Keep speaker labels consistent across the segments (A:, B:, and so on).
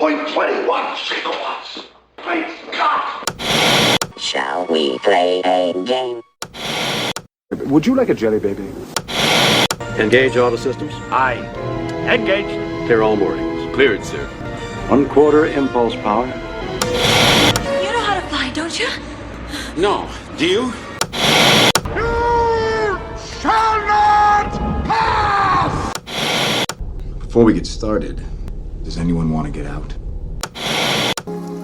A: 1.21 gigawatts. Great Scott!
B: Shall we play a game?
C: Would you like a jelly baby?
D: Engage auto systems.
E: Aye. Engaged.
D: Clear all moorings.
E: Cleared, sir.
C: 1/4 impulse power.
F: You know how to fly, don't you?
E: No. Do you?
A: You shall not pass!
C: Before we get started, does anyone want to get out?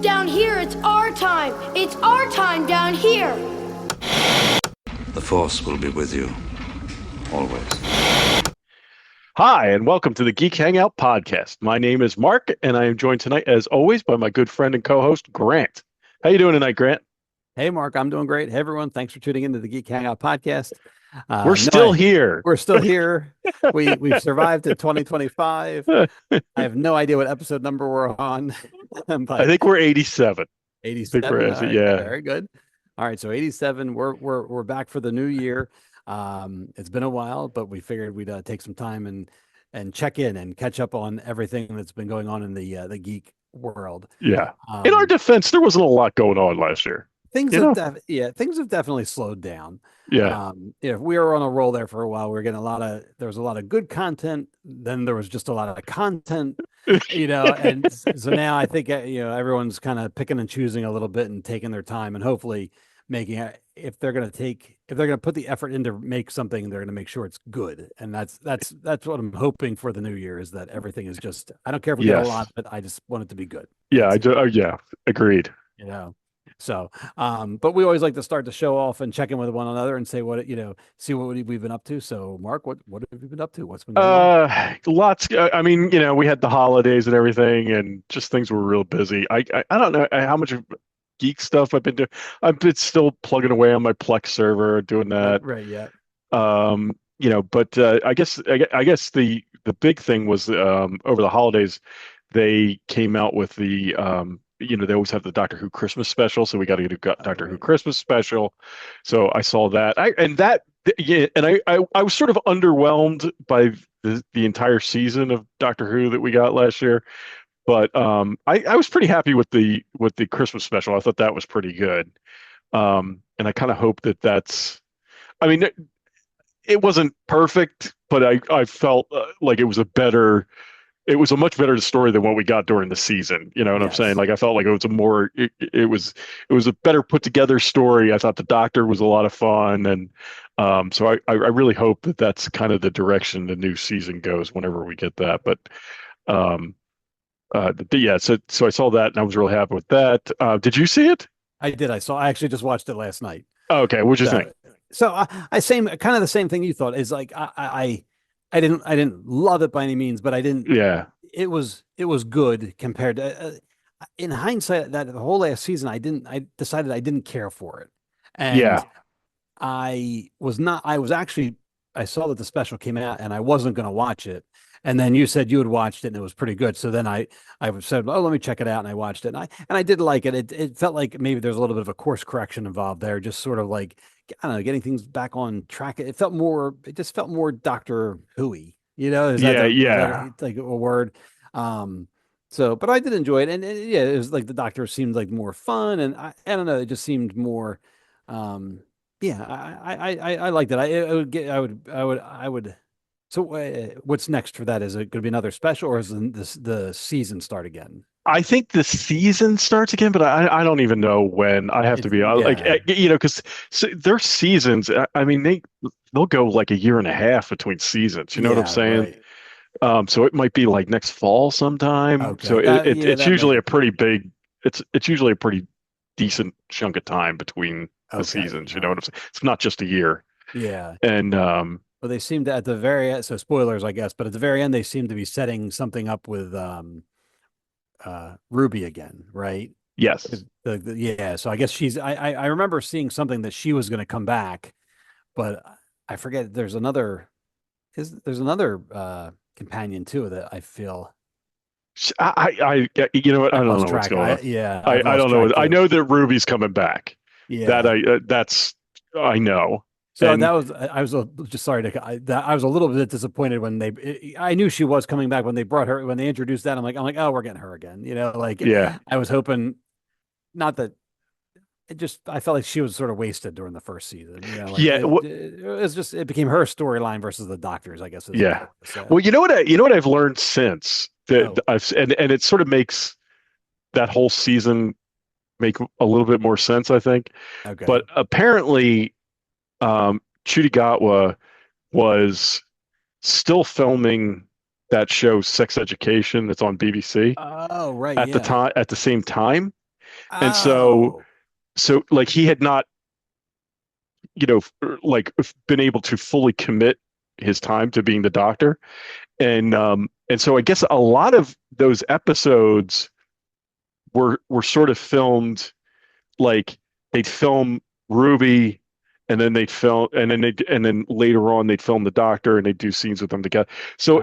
G: Down here, it's our time. It's our time down here.
H: The Force will be with you, always.
I: Hi, and welcome to the Geek Hangout podcast. My name is Mark, and I am joined tonight, as always, by my good friend and co-host, Grant. How you doing tonight, Grant?
J: Hey, Mark, I'm doing great. Hey, everyone. Thanks for tuning into the Geek Hangout podcast.
I: We're still here.
J: We're still here. We've survived to 2025. I have no idea what episode number we're on. But
I: I think we're 87.
J: 87.
I: Right, yeah.
J: Very good. All right, so 87. We're back for the new year. It's been a while, but we figured we'd take some time and check in and catch up on everything that's been going on in the geek world.
I: Yeah. In our defense, there wasn't a lot going on last year.
J: Things have definitely slowed down.
I: Yeah.
J: We were on a roll there for a while. We were getting there was a lot of good content. Then there was just a lot of content, and so now I think, everyone's kind of picking and choosing a little bit and taking their time and hopefully making it, if they're going to put the effort in to make something, they're going to make sure it's good. And that's what I'm hoping for the new year, is that everything is just, I don't care if we get a lot, but I just want it to be good.
I: Yeah. Agreed.
J: So, but we always like to start the show off and check in with one another and say see what we've been up to. So, Mark, what have you been up to? What's been going on?
I: Lots. I mean, we had the holidays and everything, and just things were real busy. I don't know how much of geek stuff I've been doing. I've been still plugging away on my Plex server, doing that.
J: Right. Yeah.
I: But I guess the big thing was over the holidays, they came out with the they always have the Doctor Who Christmas special, so we got to get a Doctor Who Christmas special. So I saw that. I was sort of underwhelmed by the entire season of Doctor Who that we got last year, but I was pretty happy with the Christmas special. I thought that was pretty good, and I kind of hope that's. I mean, it wasn't perfect, but I felt like it was a much better story than what we got during the season. You know what I'm saying? Like, I felt like it was a better put together story. I thought the Doctor was a lot of fun. And so I really hope that that's kind of the direction the new season goes whenever we get that. But so I saw that and I was really happy with that. Did you see it?
J: I did. I actually just watched it last night.
I: Okay. What'd you think?
J: So I kind of the same thing you thought, is like, I didn't love it by any means, but I didn't.
I: Yeah,
J: it was good compared to. In hindsight, that the whole last season, I decided I didn't care for it, and I saw that the special came out, and I wasn't going to watch it. And then you said you had watched it, and it was pretty good. So then I said, oh, let me check it out, and I watched it, and I did like it. It felt like maybe there's a little bit of a course correction involved there, just sort of like, I don't know, getting things back on track. It just felt more Doctor Who-y, is that like a word. But I did enjoy it, and it was like the Doctor seemed like more fun, and I don't know, it just seemed more. I liked it. I would. So what's next for that? Is it going to be another special, or is the season start again?
I: I think the season starts again, but I don't even know when. I have to be because their seasons. I mean, they'll go like a year and a half between seasons. You know what I'm saying? Right. So it might be like next fall sometime. Okay. So it's usually a pretty big. It's usually a pretty decent chunk of time between the seasons. You know what I'm saying? It's not just a year.
J: Yeah.
I: And
J: well, they seem to at the very end. So spoilers, I guess, but at the very end, they seem to be setting something up with Ruby again, right?
I: Yes.
J: So I guess I remember seeing something that she was going to come back, but I forget. There's another companion too that I feel.
I: I you know what? I don't know what's going on. I don't know. I know that Ruby's coming back.
J: Yeah.
I: I know.
J: So that was I was just sorry to I was a little bit disappointed when I knew she was coming back when they brought her when they introduced that. I'm like, oh, we're getting her again. Like
I: Yeah.
J: I was hoping not that I felt like she was sort of wasted during the first season. Like
I: Yeah.
J: it was just it became her storyline versus the doctor's, I guess is what I
I: Yeah.
J: want to say.
I: Well, you know what I've learned since that
J: Oh,
I: and it sort of makes that whole season make a little bit more sense, I think.
J: okay.
I: But apparently, Chudigatwa was still filming that show Sex Education that's on BBC
J: Oh, right,
I: at the
J: yeah.
I: time at the same time. And
J: Oh,
I: so like he had not, like been able to fully commit his time to being the doctor. And so I guess a lot of those episodes were sort of filmed like they'd film Ruby and then they'd film and then later on they'd film the doctor and they'd do scenes with them together. So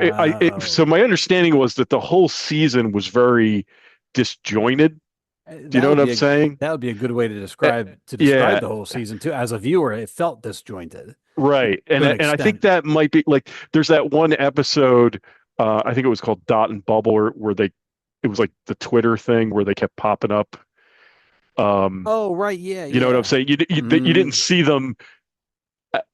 I: so
J: oh.
I: my understanding was that the whole season was very disjointed. Do you
J: That
I: know
J: would
I: what I'm
J: be
I: saying?
J: that would be a good way to
I: Uh,
J: describe
I: yeah,
J: the whole season too. As a viewer, it felt disjointed
I: right.
J: to an
I: And I think
J: extent.
I: that might be like there's that one episode, I think it was called Dot and Bubble, where it was like the Twitter thing where they kept popping up. Um,
J: Oh, right, yeah,
I: you know what I'm
J: yeah.
I: saying? You didn't
J: Mm,
I: see them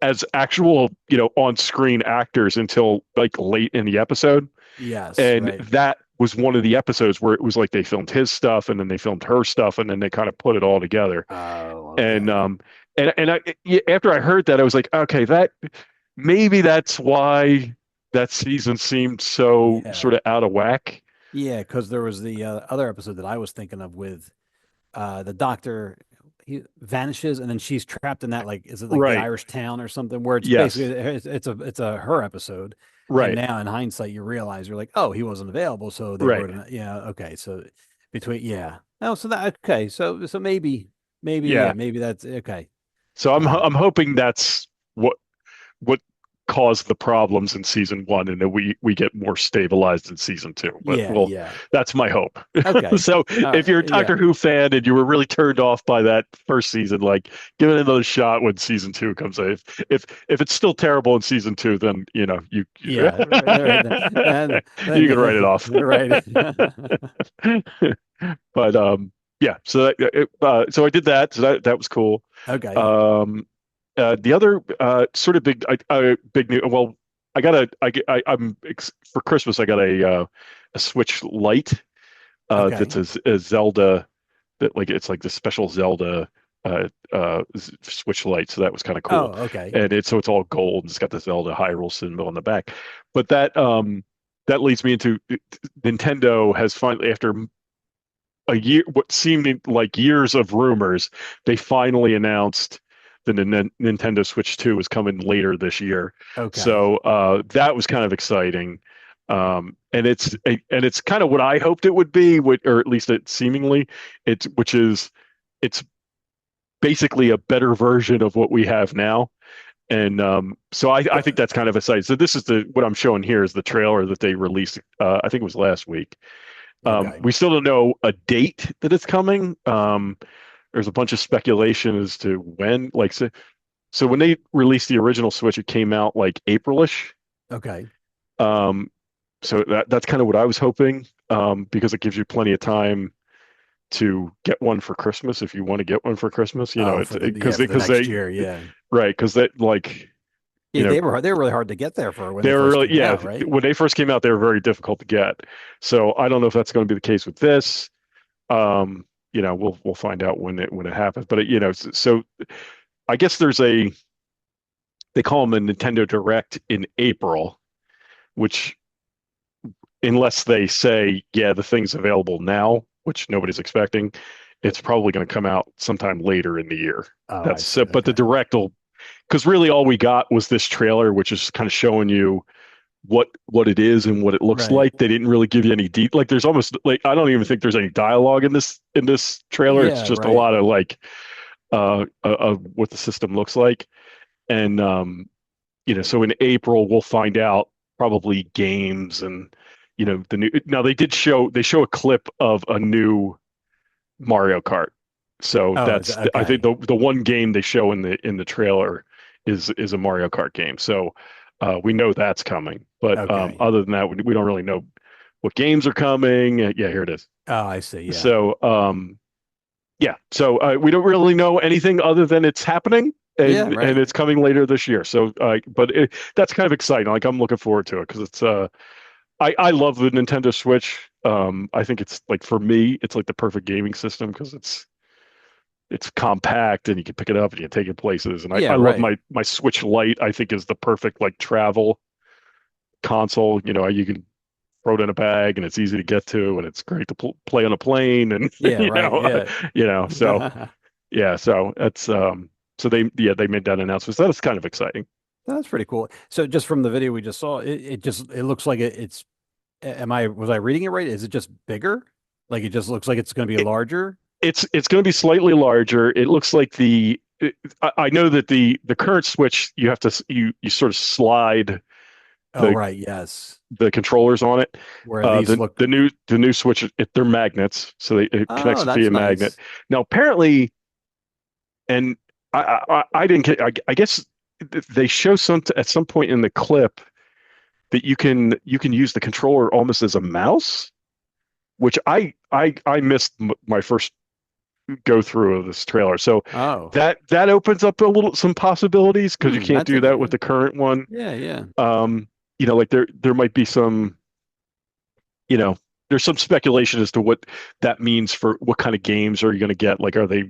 I: as actual, on-screen actors until like late in the episode.
J: yes,
I: And
J: right.
I: that was one of the episodes where it was like they filmed his stuff and then they filmed her stuff and then they kind of put it all together.
J: Oh,
I: And
J: okay.
I: after I heard that, I was like, okay, that maybe that's why that season seemed so
J: Yeah.
I: sort of out of whack.
J: Yeah, because there was the other episode that I was thinking of with the doctor. He vanishes and then she's trapped in that, like, is it like the
I: Right.
J: Irish town or something, where it's basically
I: Yes.
J: it's a her episode. And
I: Right.
J: now in hindsight you realize you're like, oh, he wasn't available, so they
I: Right.
J: wrote it. Yeah, okay. So between yeah. Oh, so that okay. So maybe yeah,
I: Yeah.
J: maybe that's okay.
I: So
J: All right.
I: I'm hoping that's what caused the problems in season one, and that we get more stabilized in season two. But
J: Yeah,
I: well,
J: yeah.
I: that's my hope.
J: Okay.
I: So if you're a
J: Yeah.
I: Doctor Who fan and you were really turned off by that first season, like give it another shot when season two comes out. If it's still terrible in season two, then you
J: Yeah. Right. Then
I: you can write it off.
J: right.
I: But yeah, so I did that. So that was cool.
J: Okay.
I: Um, the other sort of big new. Well, for Christmas I got a Switch Lite that's
J: Okay.
I: a Zelda that like it's like the special Zelda Switch Lite. So that was kind of
J: Oh,
I: cool.
J: okay.
I: And it's all gold and it's got the Zelda Hyrule symbol on the back. But that leads me into Nintendo has finally, after a year, what seemed like years of rumors, they finally announced the Nintendo Switch 2 is coming later this year.
J: Okay.
I: So that was kind of exciting. And it's kind of what I hoped it would be, or at least it seemingly, it's basically a better version of what we have now. And so I think that's kind of exciting. So this is what I'm showing here is the trailer that they released. I think it was last week.
J: Okay.
I: We still don't know a date that it's coming. There's a bunch of speculation as to when. Like so when they released the original Switch, it came out like Aprilish.
J: Okay.
I: Um, so that's kind of what I was hoping, because it gives you plenty of time to get one for Christmas if you want to get one for Christmas.
J: Oh,
I: It's
J: for the
I: because
J: for the next
I: they
J: year, yeah.
I: right, because that like
J: Yeah,
I: you know
J: they were really hard to get there for when they
I: they were
J: first
I: really,
J: came
I: yeah,
J: out, right?
I: when they first came out they were very difficult to get. So I don't know if that's going to be the case with this. We'll find out when it happens. But so I guess they call them a Nintendo Direct in April, which, unless they say, yeah, the thing's available now, which nobody's expecting, it's probably going to come out sometime later in the year.
J: Oh, I
I: That's
J: see.
I: but the
J: Okay.
I: Direct will, because really all we got was this trailer, which is kind of showing you what it is and what it looks
J: Right.
I: like. They didn't really give you any deep, like there's almost like I don't even think there's any dialogue in this trailer. It's
J: Yeah,
I: just a
J: right.
I: lot of like what the system looks like. And so in April we'll find out probably games and the new. Now they show a clip of a new Mario Kart. So
J: Oh,
I: that's I think
J: okay.
I: the one game they show in the trailer is a Mario Kart game. So we know that's coming. But
J: Okay.
I: other than that, we don't really know what games are coming. Yeah, here it is.
J: Oh, I see. Yeah.
I: So yeah, so we don't really know anything other than it's happening
J: Yeah.
I: and
J: Right.
I: it's coming later this year. So but that's kind of exciting. Like I'm looking forward to it because it's I love the Nintendo Switch. I think it's like for me, it's like the perfect gaming system because it's compact and you can pick it up and you can take it places. And
J: Yeah.
I: I love
J: Right.
I: my Switch Lite. I think is the perfect like travel console. You know, you can throw it in a bag and it's easy to get to and it's great to play on a plane and
J: Yeah. Right. Yeah.
I: so yeah, so that's so they made that announcement. So that's kind of exciting.
J: That's pretty cool. So just from the video we just saw, it looks like it's. Was I reading it right? Is it just bigger? Like it just looks like it's going to be
I: It,
J: larger?
I: it's going to be slightly larger. It looks like I know that the current Switch you have to you sort of slide
J: Oh,
I: the
J: right. Yes.
I: the controllers on it.
J: Where these
I: The
J: look.
I: the new Switch they're magnets, so it
J: Oh,
I: connects
J: that's
I: via magnet.
J: nice.
I: Now apparently, and I didn't get. I guess they show some at some point in the clip that you can use the controller almost as a mouse, which I missed my first go through of this trailer. So
J: Oh,
I: that opens up a little some possibilities because you can't
J: that's
I: do that with
J: interesting.
I: the current one.
J: Yeah. Yeah.
I: Like there might be some, you know, there's some speculation as to what that means for what kind of games are you going to get. Like, are they,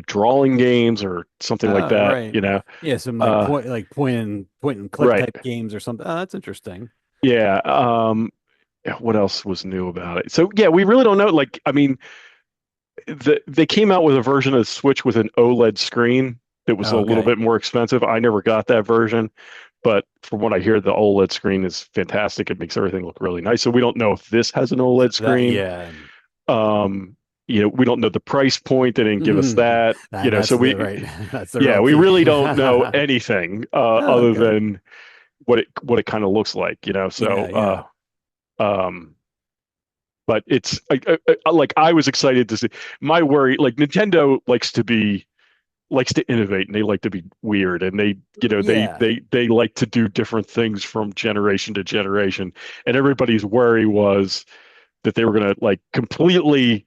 I: drawing games or something like
J: Oh,
I: that?
J: right. Yeah. Some
I: Uh,
J: like point and click
I: right.
J: type games or something. Oh, that's interesting.
I: Yeah. What else was new about it? So yeah, we really don't know. Like, I mean, they came out with a version of the Switch with an OLED screen that was a little
J: Okay.
I: bit more expensive. I never got that version, but from what I hear, the OLED screen is fantastic. It makes everything look really nice. So we don't know if this has an OLED
J: That
I: screen.
J: yeah.
I: Um, we don't know the price point. They didn't give us that.
J: That's
I: So
J: the right. That's the
I: yeah,
J: real
I: we
J: key.
I: really don't know anything
J: Oh,
I: other
J: okay.
I: than what it kind of looks like.
J: Yeah.
I: So
J: Yeah.
I: um, but it's like I was excited to see. My worry, like Nintendo likes to innovate and they like to be weird and they
J: Yeah.
I: they like to do different things from generation to generation, and everybody's worry was that they were going to like completely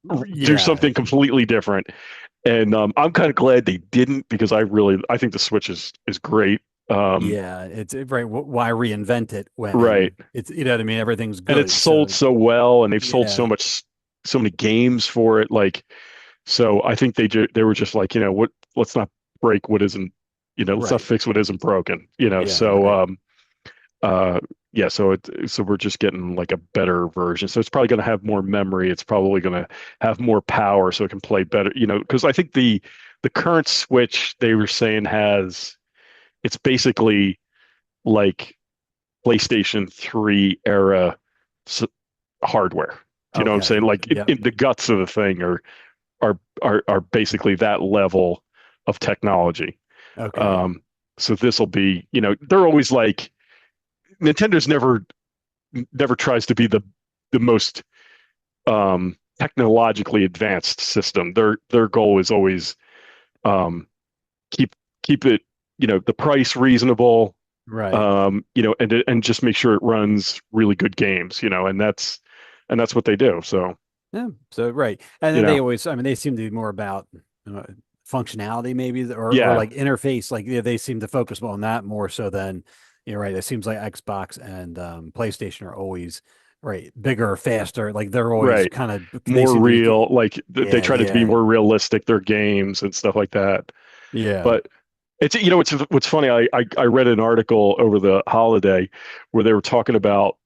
I: do
J: Yeah.
I: something completely different. And I'm kind of glad they didn't because I think the Switch is great.
J: Yeah, it's right. Why reinvent it
I: Right.
J: when it's what I mean? Everything's
I: And it's
J: good.
I: sold
J: So
I: so well and they've sold
J: yeah,
I: so many games for it. Like, so I think they were just like, let's not break what isn't, let's not
J: right.
I: fix what isn't broken,
J: Yeah,
I: so
J: right.
I: uh yeah, so we're just getting like a better version. So it's probably going to have more memory. It's probably going to have more power so it can play better, because I think the current Switch they were saying it's basically like PlayStation 3 era s- hardware. Do you know what I'm
J: Okay.
I: saying? Like
J: Yep.
I: the guts of the thing are basically that level of technology.
J: Okay.
I: Um, so this will be, they're always like Nintendo's never tries to be the most technologically advanced system. Their goal is always um, keep keep it, the price reasonable,
J: Right.
I: and just make sure it runs really good games, and that's what they do. So,
J: Yeah. So right. And
I: you
J: then they
I: know,
J: always, I mean, they seem to be more about uh, functionality, maybe, or
I: yeah,
J: like interface. Like they seem to focus on that more so than right. It seems like Xbox and PlayStation are always right bigger, faster. Like they're always
I: right.
J: kind of they
I: More
J: seem to be.
I: real, like they
J: Yeah.
I: try to be
J: Yeah.
I: more realistic, their games and stuff like that.
J: Yeah.
I: But it's what's funny. I read an article over the holiday where they were talking about,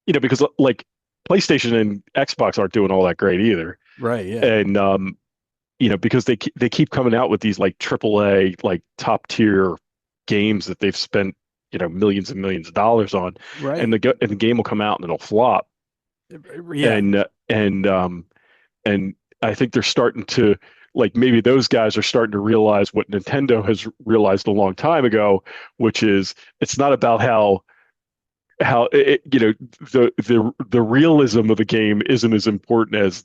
I: because like PlayStation and Xbox aren't doing all that great either,
J: Right. Yeah.
I: and because they keep coming out with these like AAA like top tier games that they've spent millions and millions of dollars on, and
J: Right.
I: the game will come out and it'll flop,
J: Yeah.
I: and I think they're starting to, like, maybe those guys are starting to realize what Nintendo has realized a long time ago, which is it's not about how the realism of the game isn't as important as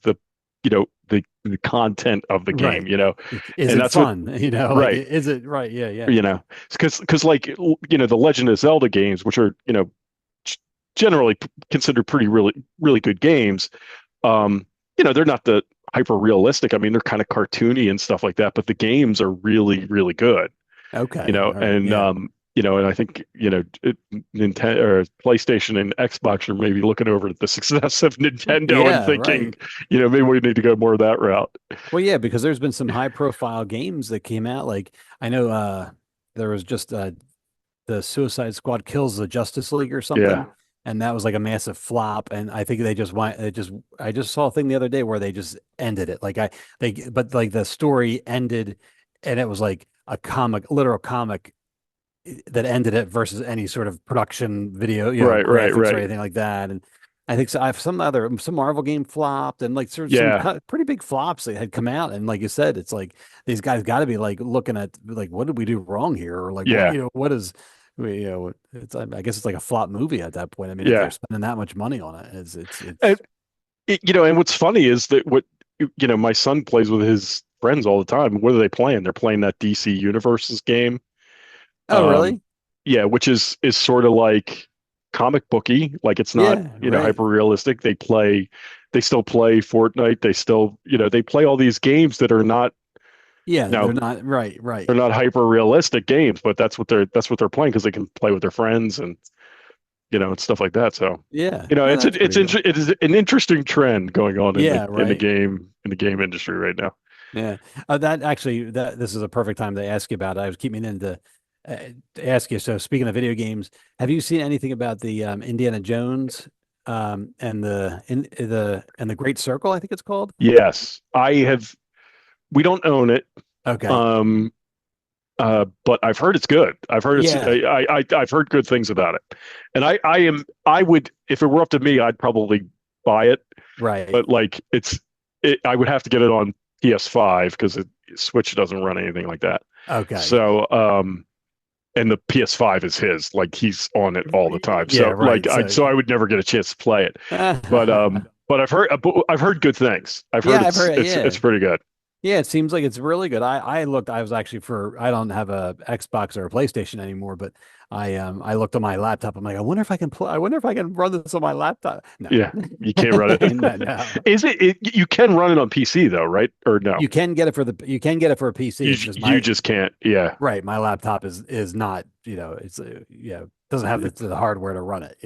I: the content of the game,
J: Right. Is
I: and
J: it
I: that's what
J: fun? Like,
I: right,
J: is it right? Yeah, yeah.
I: because like the Legend of Zelda games, which are g- generally considered pretty really good games. They're not the hyper realistic. I mean, they're kind of cartoony and stuff like that, but the games are really good.
J: Okay. All right.
I: And
J: Yeah.
I: and I think Nintendo or PlayStation and Xbox are maybe looking over at the success of Nintendo and
J: Yeah,
I: thinking,
J: right.
I: maybe we need to go more that route.
J: Well, yeah, because there's been some high profile games that came out. Like I know there was just the Suicide Squad kills the Justice League or something.
I: Yeah,
J: And that was like a massive flop. And I think I just saw a thing the other day where they just ended it. But like the story ended and it was like a literal comic that ended it versus any sort of production video, graphics or
I: right.
J: anything like that. And I think so. I've some Marvel game flopped, and like sort of
I: Yeah,
J: pretty big flops that had come out. And like you said, it's like these guys got to be like looking at like what did we do wrong here, or like
I: yeah,
J: what is it's I guess it's like a flop movie at that point. I mean, if they're
I: yeah.
J: spending that much money on it,
I: And
J: it's
I: and what's funny is that my son plays with his friends all the time. What are they playing? They're playing that DC Universes game.
J: oh
I: Um,
J: really?
I: yeah, which is sort of like comic booky, like it's not,
J: Yeah, right.
I: hyper realistic. They still play Fortnite. They still, they play all these games that are not,
J: Yeah,
I: you know,
J: they're not right, right.
I: they're not hyper realistic games, but that's what they're playing because they can play with their friends and, and stuff like that. So,
J: Yeah, no, that's pretty cool.
I: it is an interesting trend going on in the
J: Yeah,
I: in the
J: right.
I: game industry right now.
J: Yeah, that actually that this is a perfect time to ask you about it. I was keeping in uh, to ask you. So speaking of video games, have you seen anything about the Indiana Jones and the Great Circle? I think it's called.
I: Yes, I have. We don't own it.
J: Okay.
I: Um, but I've heard it's good.
J: Yeah.
I: I've heard good things about it, and I would, if it were up to me, I'd probably buy it.
J: Right.
I: But like I would have to get it on PS5 because Switch doesn't run anything like that.
J: Okay.
I: So and the PS5 is his, like he's on it all the time.
J: Yeah.
I: So like
J: Right. So.
I: I would never get a chance to play it. But I've heard good things. I've heard
J: Yeah, I've heard.
I: it's
J: Yeah.
I: pretty good.
J: Yeah, it seems like it's really good. I looked, I was actually I don't have a Xbox or a PlayStation anymore, but I looked on my laptop. I'm like, I wonder if I can run this on my laptop. No.
I: Yeah, you can't run it.
J: No, no.
I: You can run it on PC though, right? Or no?
J: You can get it for a PC. It's just
I: You just can't. Yeah.
J: right. My laptop is not, it's doesn't have the hardware to run it,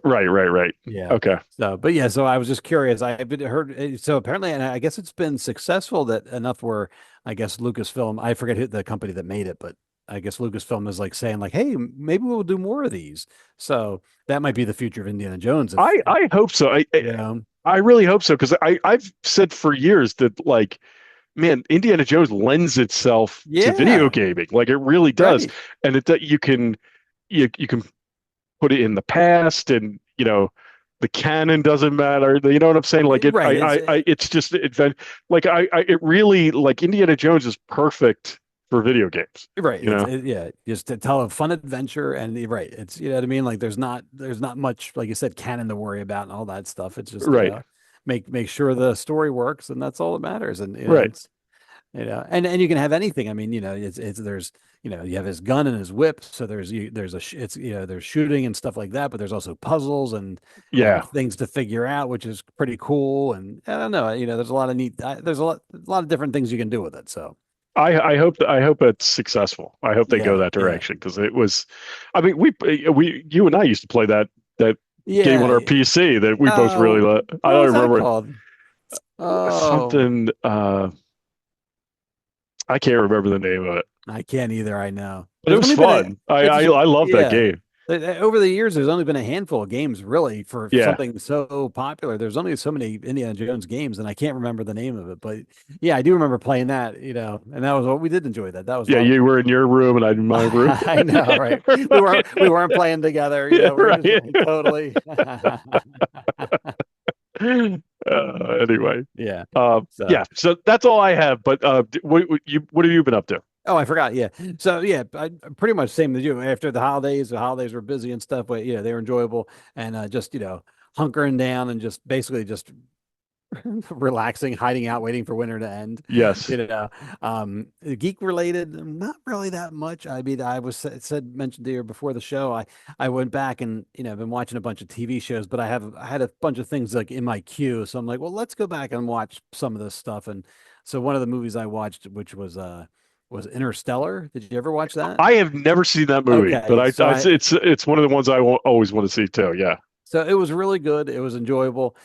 I: Right.
J: Yeah.
I: Okay.
J: So, but yeah, so I was just curious. I've been heard so apparently, and I guess it's been successful that enough where I guess Lucasfilm, I forget who the company that made it, but I guess Lucasfilm is like saying like, hey, maybe we'll do more of these. So that might be the future of Indiana Jones.
I: I hope so.
J: You know,
I: I really hope so because I've said for years that like, man, Indiana Jones lends itself to video
J: yeah,
I: gaming. Like it really does,
J: right,
I: and that you can put it in the past, and the canon doesn't matter. You know what I'm saying? Like
J: right.
I: it's just like it really, like Indiana Jones is perfect for video games.
J: Right.
I: You know?
J: Yeah, just to tell a fun adventure and right. It's, you know what I mean? Like there's not much, like you said, canon to worry about and all that stuff. It's just,
I: Right.
J: make sure the story works and that's all that matters. And,
I: Right.
J: it's, and you can have anything. I mean, there's, you have his gun and his whip. So there's it's, there's shooting and stuff like that, but there's also puzzles and
I: Yeah.
J: things to figure out, which is pretty cool. And I don't know, there's a lot of there's a lot of different things you can do with it. So.
I: I hope it's successful. I hope they go
J: Yeah,
I: that
J: yeah.
I: direction because it was. I mean, you and I used to play that game on
J: Yeah.
I: our PC that we both really
J: Oh,
I: loved. I
J: what
I: don't
J: was that
I: remember
J: called? Oh,
I: something. I can't remember the name of it,
J: I can't either. I know.
I: but it
J: There's
I: was
J: only been a,
I: fun.
J: it's,
I: I love that
J: yeah.
I: game.
J: Over the years, there's only been a handful of games really for
I: Yeah,
J: something so popular. There's only so many Indiana Jones games, and I can't remember the name of it. But yeah, I do remember playing that, and that was what we did enjoy that. That was a
I: yeah.
J: lot of
I: You
J: fun.
I: were in your room and I in my room.
J: I know, right? We weren't playing together,
I: Yeah,
J: we were just
I: right.
J: like, totally.
I: Anyway,
J: Yeah.
I: yeah.
J: So.
I: So that's all I have. But what have you been up to?
J: Oh, I forgot. Yeah. So yeah, pretty much same as you. After the holidays were busy and stuff, but they were enjoyable and just hunkering down and just basically just relaxing, hiding out, waiting for winter to end.
I: Yes.
J: Geek related, not really that much. I mean, I was mentioned to you before the show. I went back and I've been watching a bunch of TV shows, but I had a bunch of things like in my queue. So I'm like, well, let's go back and watch some of this stuff. And so one of the movies I watched, which was Interstellar. Did you ever watch that?
I: I have never seen that movie, but
J: Okay, so
I: it's one of the ones I always want to see too. Yeah.
J: so it was really good. It was enjoyable.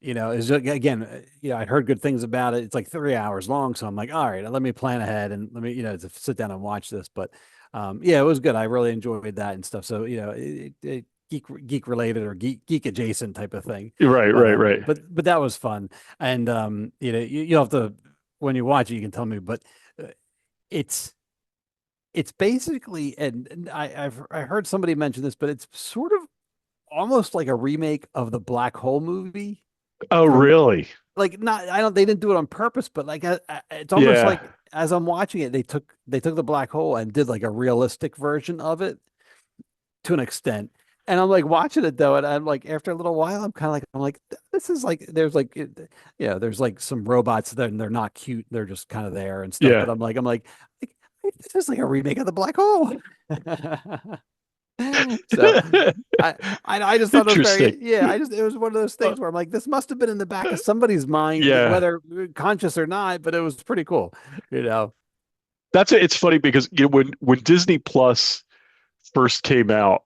J: Is again, I heard good things about it. It's like 3 hours long, so I'm like, all right, let me plan ahead and let me, to sit down and watch this. But yeah, it was good. I really enjoyed that and stuff. So geek related or geek adjacent type of thing.
I: Right, right, right.
J: But that was fun. And you have to, when you watch it, you can tell me. But it's basically, and I heard somebody mention this, but it's sort of almost like a remake of the Black Hole movie.
I: Oh, really?
J: Like, not, I don't, they didn't do it on purpose, but like it's almost like as I'm watching it, they took the Black Hole and did like a realistic version of it to an extent. And I'm like watching it though, and I'm like, after a little while, I'm like, this is like, there's like some robots that they're not cute, they're just kind of there and stuff.
I: Yeah.
J: But I'm like, this is like a remake of the Black Hole. So I just thought it was very, it was one of those things where I'm like, this must have been in the back of somebody's mind, whether conscious or not, but it was pretty cool,
I: It's funny because when Disney Plus first came out,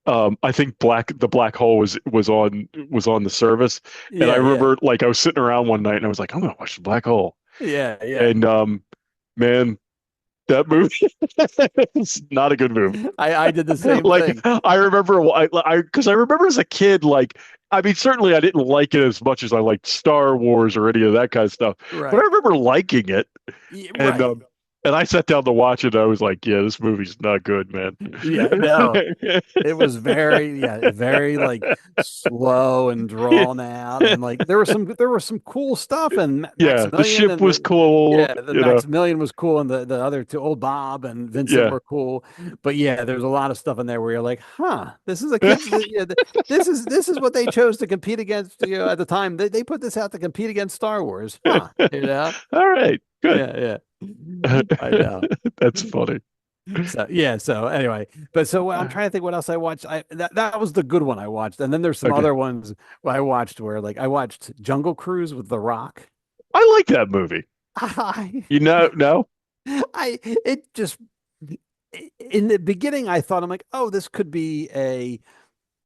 I: I think the Black Hole was on the service, and I remember like I was sitting around one night and I was like, I'm gonna watch the Black Hole. And man, that movie is not a good movie.
J: I did the same thing.
I: I remember because I remember as a kid, like, I mean, certainly I didn't like it as much as I liked Star Wars or any of that kind of stuff.
J: Right.
I: But I remember liking it. And
J: right.
I: And I sat down to watch it. And I was like, "Yeah, this movie's not good, man."
J: Yeah, no, it was very like slow and drawn out, and like there was some cool stuff, and
I: the ship was cool.
J: Yeah, the Maximilian was cool, and the other two, Old Bob and Vincent, were cool. But yeah, there's a lot of stuff in there where you're like, "Huh, this is a kid, this is what they chose to compete against." At the time, they put this out to compete against Star Wars. Huh,
I: All right, good.
J: Yeah. I know.
I: That's funny.
J: So anyway, but so I'm trying to think what else I watched. That was the good one I watched, and then there's some other ones I watched where, like, I watched Jungle Cruise with The Rock.
I: I like that movie. No,
J: it just, in the beginning I thought, I'm like, oh, this could be a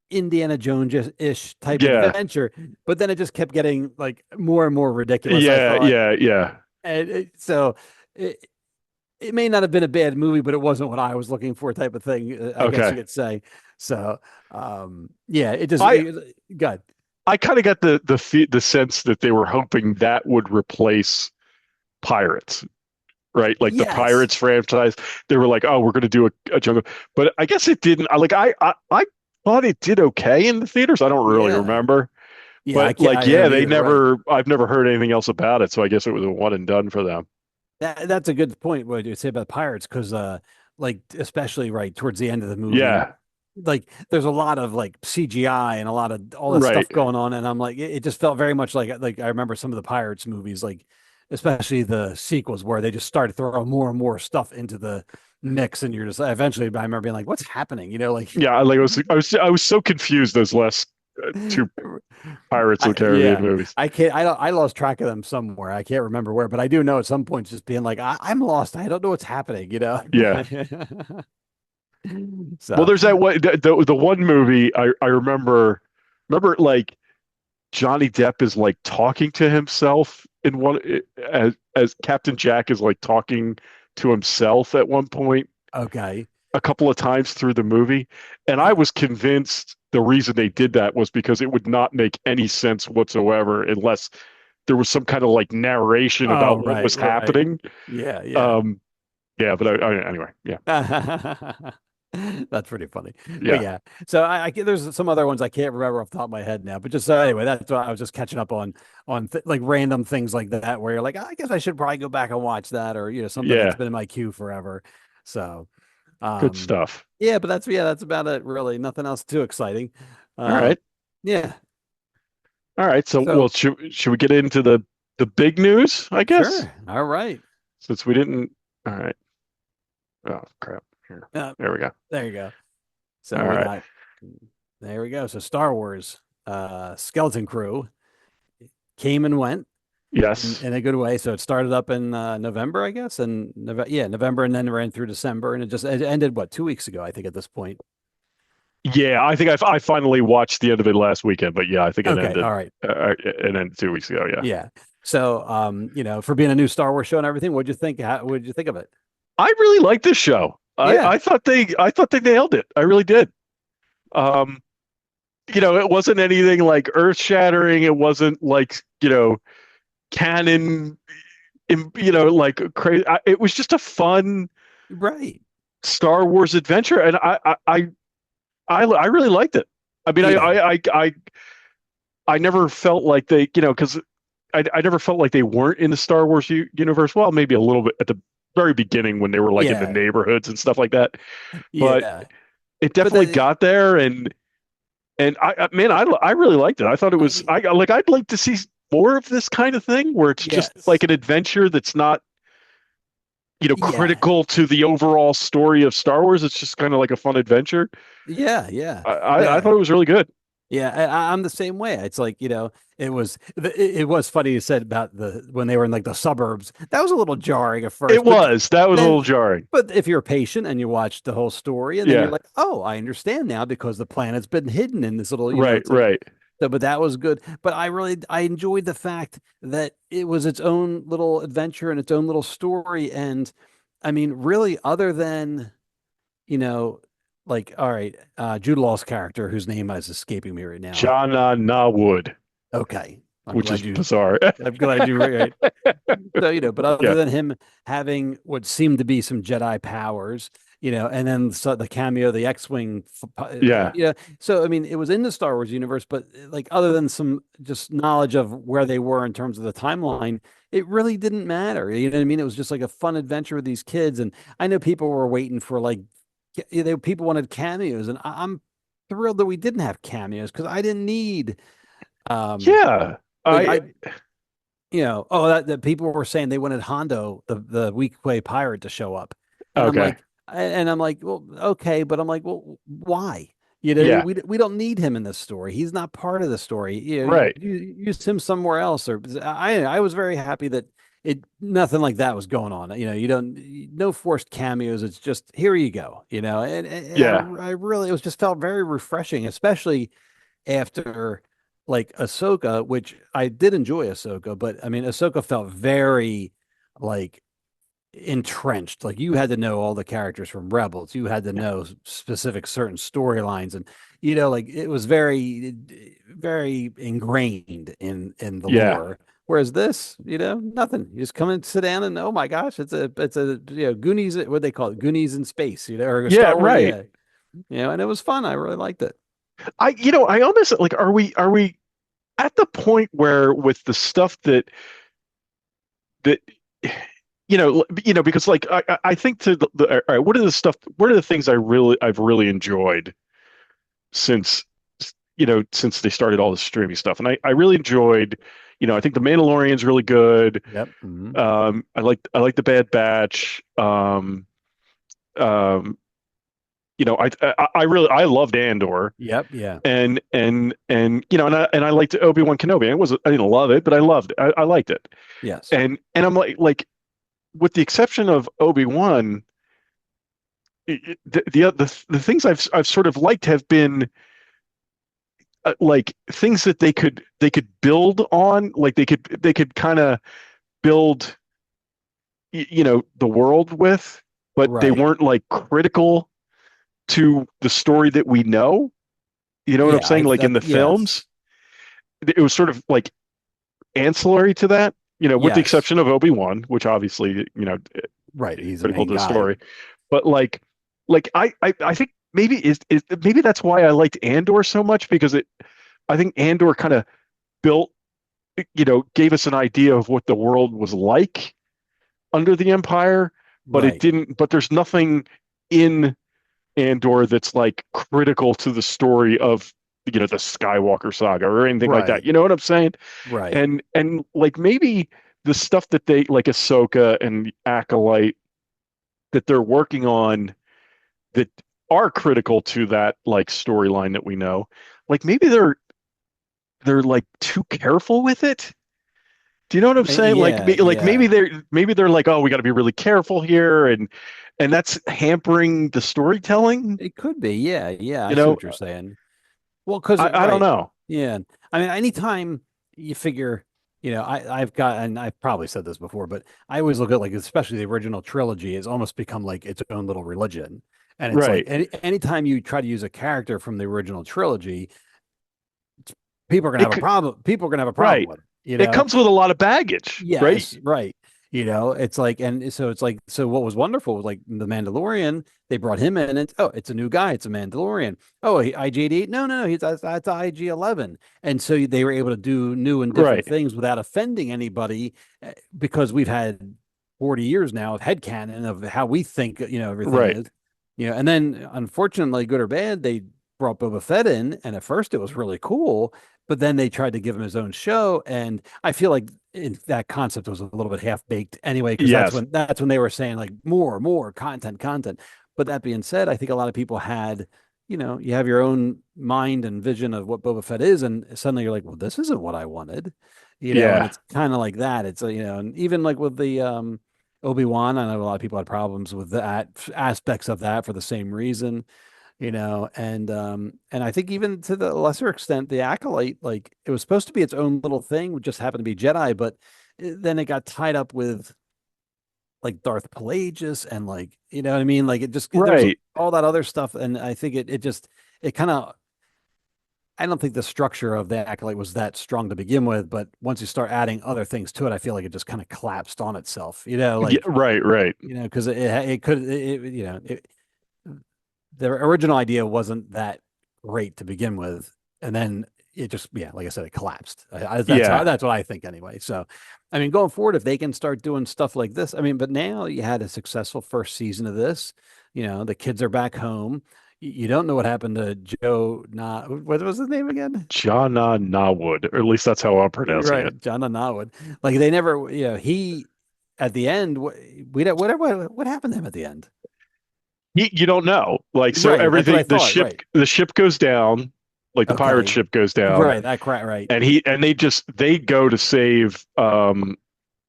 J: Indiana Jones-ish type adventure, but then it just kept getting like more and more ridiculous.
I: Yeah.
J: And so it may not have been a bad movie, but it wasn't what I was looking for, type of thing. I guess you could say. So, it just good.
I: I kind of got the sense that they were hoping that would replace Pirates, right? Like the Pirates franchise. They were like, "Oh, we're going to do a jungle," but I guess it didn't. I thought it did okay in the theaters. I don't really remember.
J: Yeah,
I: but I've never heard anything else about it. So I guess it was a one and done for them.
J: That's a good point. What you say about Pirates, because like, especially right towards the end of the movie, like there's a lot of like CGI and a lot of all this stuff going on, and I'm like, it just felt very much like I remember some of the Pirates movies, like especially the sequels, where they just started throwing more and more stuff into the mix, and you're just eventually, I remember being like, what's happening? Like
I: I was so confused those last two Pirates of the Caribbean movies.
J: I lost track of them somewhere. I can't remember where, but I do know at some point just being like, I'm lost. I don't know what's happening.
I: Yeah.
J: So.
I: Well, there's that one, the one movie I remember like Johnny Depp is like talking to himself in one, as Captain Jack is like talking to himself at one point.
J: Okay.
I: A couple of times through the movie, and I was convinced the reason they did that was because it would not make any sense whatsoever unless there was some kind of like narration about what was happening.
J: Yeah.
I: But anyway,
J: that's pretty funny. Yeah. So I there's some other ones I can't remember off the top of my head now, but just anyway, that's what I was just catching up on like random things like that, where you're like, I guess I should probably go back and watch that, or something that's been in my queue forever. So.
I: Good stuff.
J: Yeah, but that's about it, really. Nothing else too exciting.
I: All right.
J: Yeah.
I: All right. So,
J: So
I: well, should we get into the big news? I guess
J: sure. All right.
I: since we didn't. All right. Oh crap! Here, there we go.
J: There you go.
I: All
J: So we
I: right.
J: got there we go. So Star Wars Skeleton Crew came and went
I: Yes.
J: in a good way. So it started up in November, I guess, and November, and then ran through December, and it ended what 2 weeks ago, I think, at this point.
I: Yeah, I think I finally watched the end of it last weekend, but yeah, I think it
J: Okay,
I: ended.
J: all right,
I: It ended 2 weeks ago. Yeah.
J: yeah. So, for being a new Star Wars show and everything, what'd you think? What'd you think of it?
I: I really like this show.
J: Yeah,
I: I thought they nailed it. I really did. Um, it wasn't anything like earth shattering. It wasn't like, canon, like crazy. It was just a fun
J: right.
I: Star Wars adventure, and I really liked it. I mean,
J: Yeah,
I: I never felt like they, because I never felt like they weren't in the Star Wars universe. Well, maybe a little bit at the very beginning when they were like in the
J: yeah,
I: neighborhoods and stuff like that. But
J: yeah.
I: it
J: But
I: definitely got there, and man, I really liked it. I thought it was I'd like to see more of this kind of thing where it's just like
J: yes,
I: an adventure that's not
J: yeah,
I: critical to the overall story of Star Wars. It's just kind of like a fun adventure.
J: yeah, yeah.
I: I thought it was really good.
J: Yeah, I'm the same way. It's like, it was funny you said about when they were in like the suburbs. That was a little jarring at first, but
I: That was a little
J: then,
I: jarring.
J: but if you're patient and you watch the whole story, and then you're
I: Yeah.
J: like, oh, I understand now because the planet's been hidden in this little,
I: Right,
J: it's like,
I: right.
J: so, but that was good. But I enjoyed the fact that it was its own little adventure and its own little story. And I mean, really, other than, you know, like, all right, Jude Law's character, whose name is escaping me right now.
I: Jana Nawood,
J: Okay.
I: which is bizarre.
J: I'm glad you right. So, but other
I: Yeah.
J: than him having what seemed to be some Jedi powers, and then the cameo, the X-Wing,
I: Yeah.
J: yeah. So, I mean, it was in the Star Wars universe, but like other than some just knowledge of where they were in terms of the timeline, it really didn't matter. You know what I mean? It was just like a fun adventure with these kids. And I know people were waiting for like, people wanted cameos, and I'm thrilled that we didn't have cameos because I didn't need,
I: Yeah.
J: like
I: I
J: that people were saying they wanted Hondo, the Weequay pirate, to show up, and
I: Okay.
J: I'm like, well, okay, but I'm like, well, why?
I: Yeah.
J: We don't need him in this story. He's not part of the story.
I: Right.
J: You use him somewhere else. Or I was very happy that nothing like that was going on. You don't no forced cameos. It's just here you go. And
I: Yeah.
J: I really, it was just felt very refreshing, especially after like Ahsoka, which I did enjoy Ahsoka, but I mean, Ahsoka felt very like entrenched. Like you had to know all the characters from Rebels. You had to know specific certain storylines, and like it was very, very ingrained in the
I: Yeah.
J: lore. Whereas this, nothing. You just come and sit down, and oh my gosh, it's a Goonies. What they call it, Goonies in space. Or
I: Yeah.
J: Star Wars.
I: Right.
J: Yeah, and it was fun. I really liked it.
I: I almost like, are we at the point where with the stuff that because like I think all right, what are the things I've really enjoyed since since they started all the streaming stuff, and I really enjoyed, I think the Mandalorian's really good.
J: Yep. Mhm.
I: I like the Bad Batch. Um I loved Andor.
J: Yep. Yeah.
I: And I liked Obi-Wan Kenobi. I didn't love it, but I loved it. I liked it.
J: Yes.
I: And I'm like with the exception of Obi-Wan, the things I've sort of liked have been like things that they could build on, like they could kind of build the world with, but they
J: Right.
I: weren't like critical to the story that we know. You know what I'm
J: Yeah.
I: saying? Like in the
J: Yes.
I: films, it was sort of like ancillary to that, with the
J: Yes.
I: exception of Obi-Wan, which obviously,
J: Right. He's the
I: critical
J: main
I: to the
J: guy.
I: story. But like I think maybe that's why I liked Andor so much, because I think Andor kind of built, gave us an idea of what the world was like under the Empire, but it
J: Right.
I: didn't. But there's nothing in Andor that's like critical to the story of the Skywalker saga or anything like that.
J: Right.
I: You know what I'm saying?
J: Right.
I: And like maybe the stuff that they like Ahsoka and Acolyte that they're working on that are critical to that like storyline that we know, like maybe they're like too careful with it. Do you know what I'm saying?
J: Yeah,
I: Like
J: yeah.
I: maybe they're like, oh, we got to be really careful here, and that's hampering the storytelling.
J: It could be. Yeah, yeah. I
I: You
J: see
I: know,
J: what you're saying. Well, because
I: I don't
J: right.
I: know.
J: Yeah. I mean, anytime you figure, I've got, and I've probably said this before, but I always look at like, especially the original trilogy, it's almost become like its own little religion. And it's like
I: Right.
J: anytime you try to use a character from the original trilogy, people are gonna
I: It
J: have a
I: could,
J: problem. People are gonna have a problem
I: right.
J: with it, you
I: It
J: know?
I: comes with a lot of baggage, right?
J: Yes, right. It's like, and so it's like, so what was wonderful was like the Mandalorian, they brought him in and, oh, it's a new guy. It's a Mandalorian. Oh, IG-88. No, that's IG-11. And so they were able to do new and different
I: Right.
J: things without offending anybody because we've had 40 years now of headcanon of how we think, everything
I: Right.
J: is, and then unfortunately, good or bad, they brought Boba Fett in. And at first it was really cool, but then they tried to give him his own show. And I feel like that concept was a little bit half baked anyway, because
I: Yes.
J: that's when they were saying like more content. But that being said, I think a lot of people had, you have your own mind and vision of what Boba Fett is, and suddenly you're like, well, this isn't what I wanted, and
I: Yeah.
J: it's kind of like that. It's and even like with the Obi-Wan, I know a lot of people had problems with that aspects of that for the same reason, and I think even to the lesser extent, the Acolyte, like it was supposed to be its own little thing, which just happened to be Jedi, but then it got tied up with like Darth Pelagius and like, you know what I mean? Like there was
I: Right.
J: all that other stuff. And I think it just, it kind of, I don't think the structure of the Acolyte was that strong to begin with, but once you start adding other things to it, I feel like it just kind of collapsed on itself,
I: Yeah.
J: like,
I: Right. Right.
J: because it could, the original idea wasn't that great to begin with, and then it just, yeah, like I said, it collapsed.
I: Yeah.
J: That's what I think anyway. So, I mean, going forward, if they can start doing stuff like this, I mean, but now you had a successful first season of this. The kids are back home. You don't know what happened to Joe. What was his name again?
I: Jana Nawood, or at least that's how I'm pronouncing it.
J: Right, John Nawood. Like they never, he at the end, we don't whatever what happened to him at the end.
I: You don't know. Like so
J: Right, that's what
I: everything
J: I thought. Right.
I: the ship goes down, like the pirate
J: Okay.
I: ship goes down,
J: Right. That crap. Right.
I: and they go to save
J: Oh,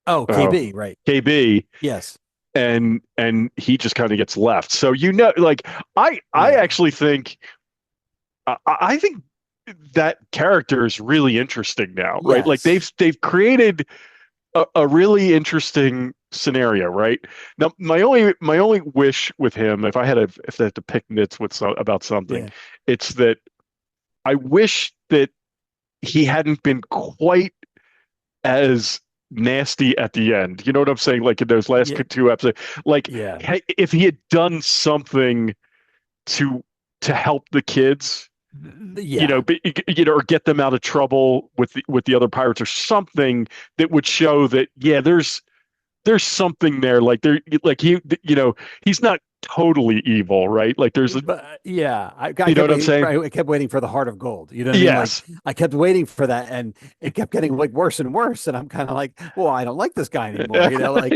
I: oh,
J: KB. Right.
I: KB,
J: Yes.
I: and he just kind of gets left. So like I
J: Yeah.
I: actually think I think that character is really interesting now, right? Like
J: Yes.
I: they've created a really interesting scenario, right? Now, my only wish with him, if I had to pick nits about something,
J: Yeah.
I: it's that I wish that he hadn't been quite as nasty at the end. You know what I'm saying? Like in those last
J: Yeah.
I: two episodes, like
J: Yeah.
I: if he had done something to help the kids,
J: Yeah.
I: or get them out of trouble with the other pirates or something that would show that there's something there, like there, like he's not totally evil, right? Like there's
J: But yeah, I
I: you know
J: kept
I: what I'm
J: waiting.
I: saying?
J: I kept waiting for the heart of gold. You know what I mean? Like
I: Yes.
J: I kept waiting for that, and it kept getting like worse and worse. And I'm kind of like, well, I don't like this guy anymore.
I: Like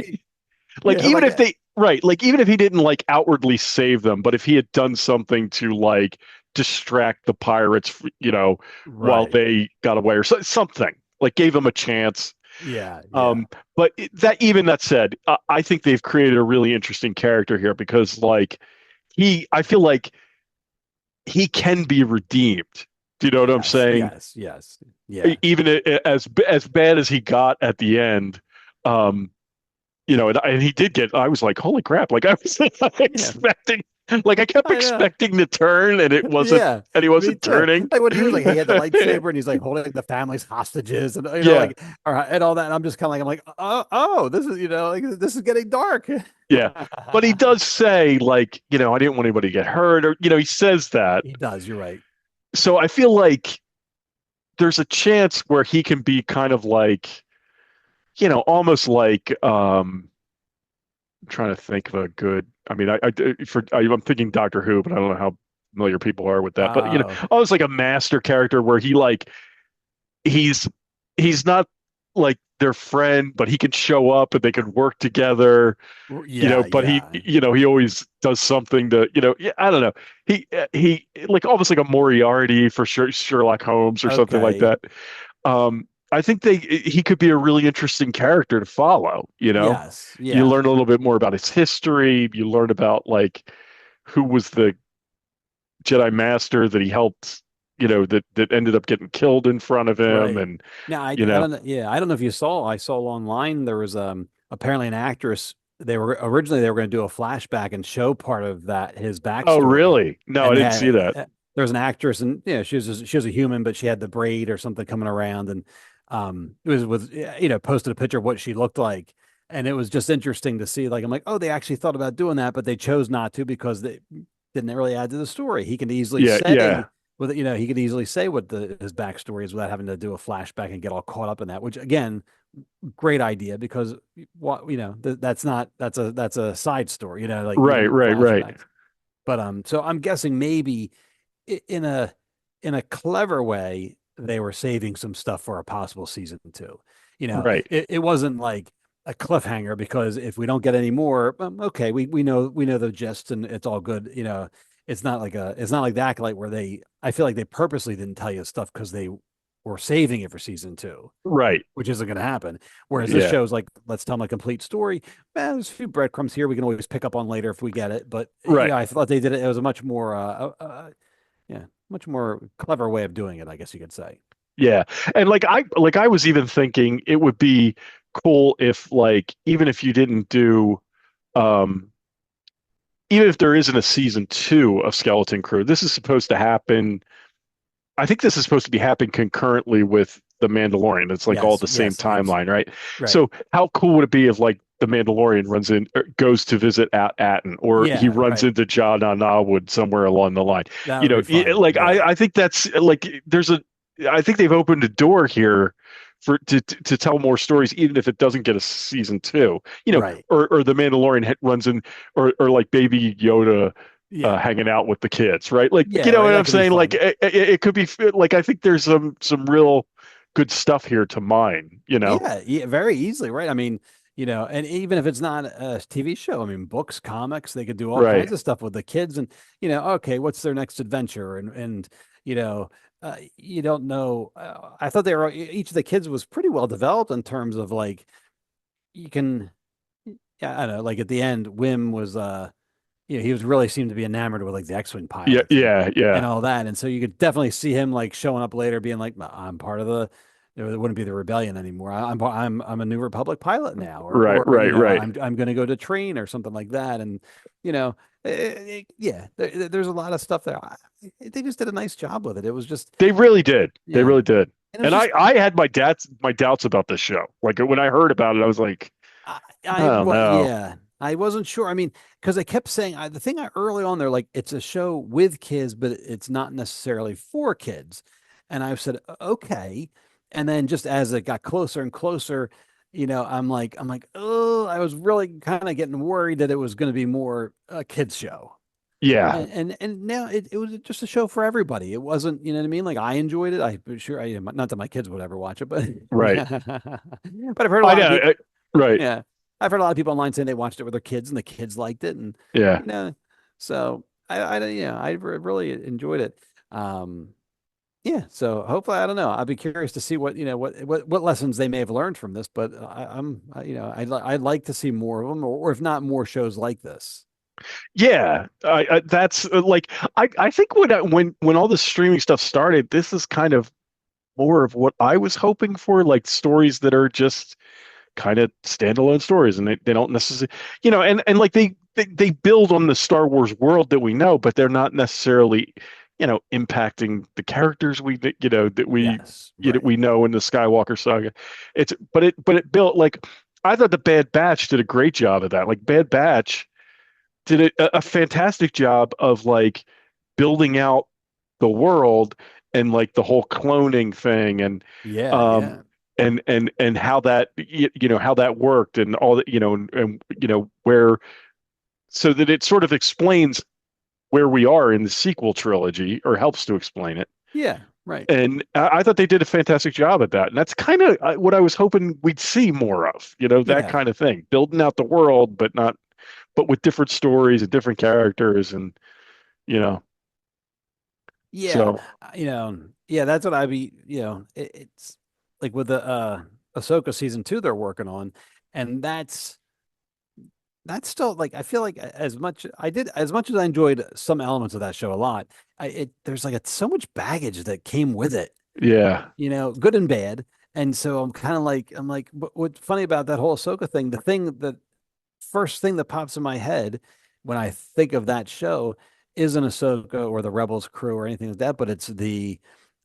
I: even
J: Like
I: if they right, like even if he didn't like outwardly save them, but if he had done something to like distract the pirates, while
J: right.
I: they got away or something, like gave them a chance.
J: Yeah. Yeah.
I: Um, but that said, I think they've created a really interesting character here because like I feel like he can be redeemed. Do you know what I'm
J: Yes.
I: saying?
J: Yes. Yes. Yeah.
I: Even as bad as he got at the end, um, and he did get. I was like, holy crap! Like I was
J: Yeah.
I: expecting, like I kept
J: I know.
I: expecting the turn, and it wasn't,
J: Yeah,
I: and he
J: me
I: wasn't
J: too.
I: turning.
J: Like when he was like, he had the lightsaber and he's like holding the family's hostages and
I: Yeah,
J: like, all right, and all that. And I'm just kind of like, oh, this is like this is getting dark.
I: yeah. But he does say like, I didn't want anybody to get hurt, or he says that.
J: He does. You're right.
I: So I feel like there's a chance where he can be kind of like, almost like I'm trying to think of a good. I mean, I'm thinking Doctor Who, but I don't know how familiar people are with that, but
J: Oh,
I: almost like a master character where he's he's not like their friend, but he can show up and they can work together,
J: yeah,
I: but
J: yeah.
I: he always does something to, yeah, I don't know. He like almost like a Moriarty for Sherlock Holmes or something like
J: Okay.
I: that. I think he could be a really interesting character to follow,
J: Yes.
I: You
J: Yeah.
I: learn a little bit more about his history, you learn about like who was the Jedi Master that he helped, that ended up getting killed in front of him,
J: Right.
I: and
J: Now, I
I: you know.
J: don't know. Yeah, I don't know if you saw. I saw online there was apparently an actress. They were originally they were going to do a flashback and show part of that his
I: Oh,
J: backstory,
I: really? No,
J: and
I: I
J: they
I: didn't see
J: had
I: that.
J: there was an actress and she was a human, but she had the braid or something coming around, and it was posted a picture of what she looked like, and it was just interesting to see. Like I'm like, oh, they actually thought about doing that, but they chose not to because they didn't really add to the story. He can easily
I: Yeah,
J: say
I: yeah,
J: with he could easily say what his backstory is without having to do a flashback and get all caught up in that. Which again, great idea because what that's a side story. Like you don't
I: right,
J: need
I: right, right.
J: flashbacks. But so I'm guessing maybe in a clever way they were saving some stuff for a possible season two.
I: Right.
J: It wasn't like a cliffhanger because if we don't get any more, okay, we know the gist and it's all good. It's not like the Acolyte where I feel like they purposely didn't tell you stuff because they were saving it for season two,
I: Right.
J: which isn't going to happen. Whereas this
I: Yeah.
J: show's like, let's tell them a complete story. There's a few breadcrumbs here we can always pick up on later if we get it. But
I: Right.
J: I thought they did it. It was a much more, much more clever way of doing it, I guess you could say.
I: Yeah. And like I was even thinking it would be cool if like even if you didn't do um even if there isn't a season 2 of Skeleton Crew, this is supposed to happen. I think this is supposed to be happening concurrently with The Mandalorian. It's like all
J: Yes,
I: the same
J: yes,
I: timeline, right?
J: right.
I: So how cool would it be if like The Mandalorian runs in, or goes to visit at Atten, or he
J: Yeah,
I: runs
J: right.
I: into Jon on Narwood somewhere along the line?
J: That would be fun.
I: Like
J: Yeah.
I: I think that's like I think they've opened a door here to tell more stories, even if it doesn't get a season 2.
J: Right.
I: Or The Mandalorian runs in, or like Baby Yoda
J: Yeah.
I: hanging out with the kids, right? Like,
J: Yeah,
I: you know
J: right.
I: what
J: That
I: I'm
J: could be
I: saying? Like,
J: fun.
I: it could be like I think there's some real good stuff here to mine.
J: Yeah, yeah, very easily, right? I mean, and even if it's not a TV show, I mean, books, comics, they could do all
I: Right?
J: kinds of stuff with the kids and, okay, what's their next adventure? And, you don't know. I thought each of the kids was pretty well developed in terms of like, you can, yeah, I don't know, like at the end, Wim was, he was really seemed to be enamored with like the X-Wing
I: Yeah,
J: pilots and,
I: yeah, yeah.
J: all that. And so you could definitely see him like showing up later being like, I'm part of it wouldn't be the rebellion anymore. I'm a New Republic pilot now,
I: Right,
J: or
I: right, right.
J: I'm going to go to train or something like that. And yeah, there's a lot of stuff there. They just did a nice job with it. It was just
I: They really did. They
J: yeah,
I: really did.
J: and it was
I: And
J: just
I: I had my doubts about this show. Like when I heard about it, I was like, I don't know.
J: yeah, I wasn't sure. I mean, because I kept saying the thing early on, they're like, it's a show with kids, but it's not necessarily for kids. And I said, okay. And then just as it got closer and closer, I'm like, oh, I was really kind of getting worried that it was going to be more a kids show.
I: Yeah,
J: And now it was just a show for everybody. It wasn't, you know what I mean? Like I enjoyed it. I'm sure not that my kids would ever watch it, but
I: right.
J: but I've heard a
I: I
J: lot of
I: know.
J: people.
I: Right.
J: Yeah. I've heard a lot of people online saying they watched it with their kids and the kids liked it. And,
I: Yeah.
J: you know, so I really enjoyed it. Yeah. So hopefully, I don't know. I'd be curious to see what lessons they may have learned from this, but I'd like to see more of them or if not more shows like this.
I: Yeah, that's like I think when all the streaming stuff started, this is kind of more of what I was hoping for, like stories that are just kind of standalone stories, and they don't necessarily, and like they build on the Star Wars world that we know, but they're not necessarily, impacting the characters that
J: Yes. Right.
I: we know in the Skywalker saga. But it built like I thought the Bad Batch did a great job of that. Like Bad Batch did a fantastic job of like building out the world and like the whole cloning thing and
J: Yeah.
I: um
J: Yeah.
I: and how that how that worked and all that and where so that it sort of explains where we are in the sequel trilogy, or helps to explain it.
J: Yeah, right.
I: And I thought they did a fantastic job at that. And that's kind of what I was hoping we'd see more of, that
J: Yeah.
I: kind of thing, building out the world, but with different stories and different characters, and you know,
J: Yeah,
I: so
J: yeah, that's what it's like with the Ahsoka season 2 they're working on, and that's still like I feel like as much as I enjoyed some elements of that show a lot, there's like so much baggage that came with it,
I: yeah,
J: good and bad. And so I'm like, what's funny about that whole Ahsoka thing, the first thing that pops in my head when I think of that show isn't Ahsoka or the Rebels crew or anything like that, but it's the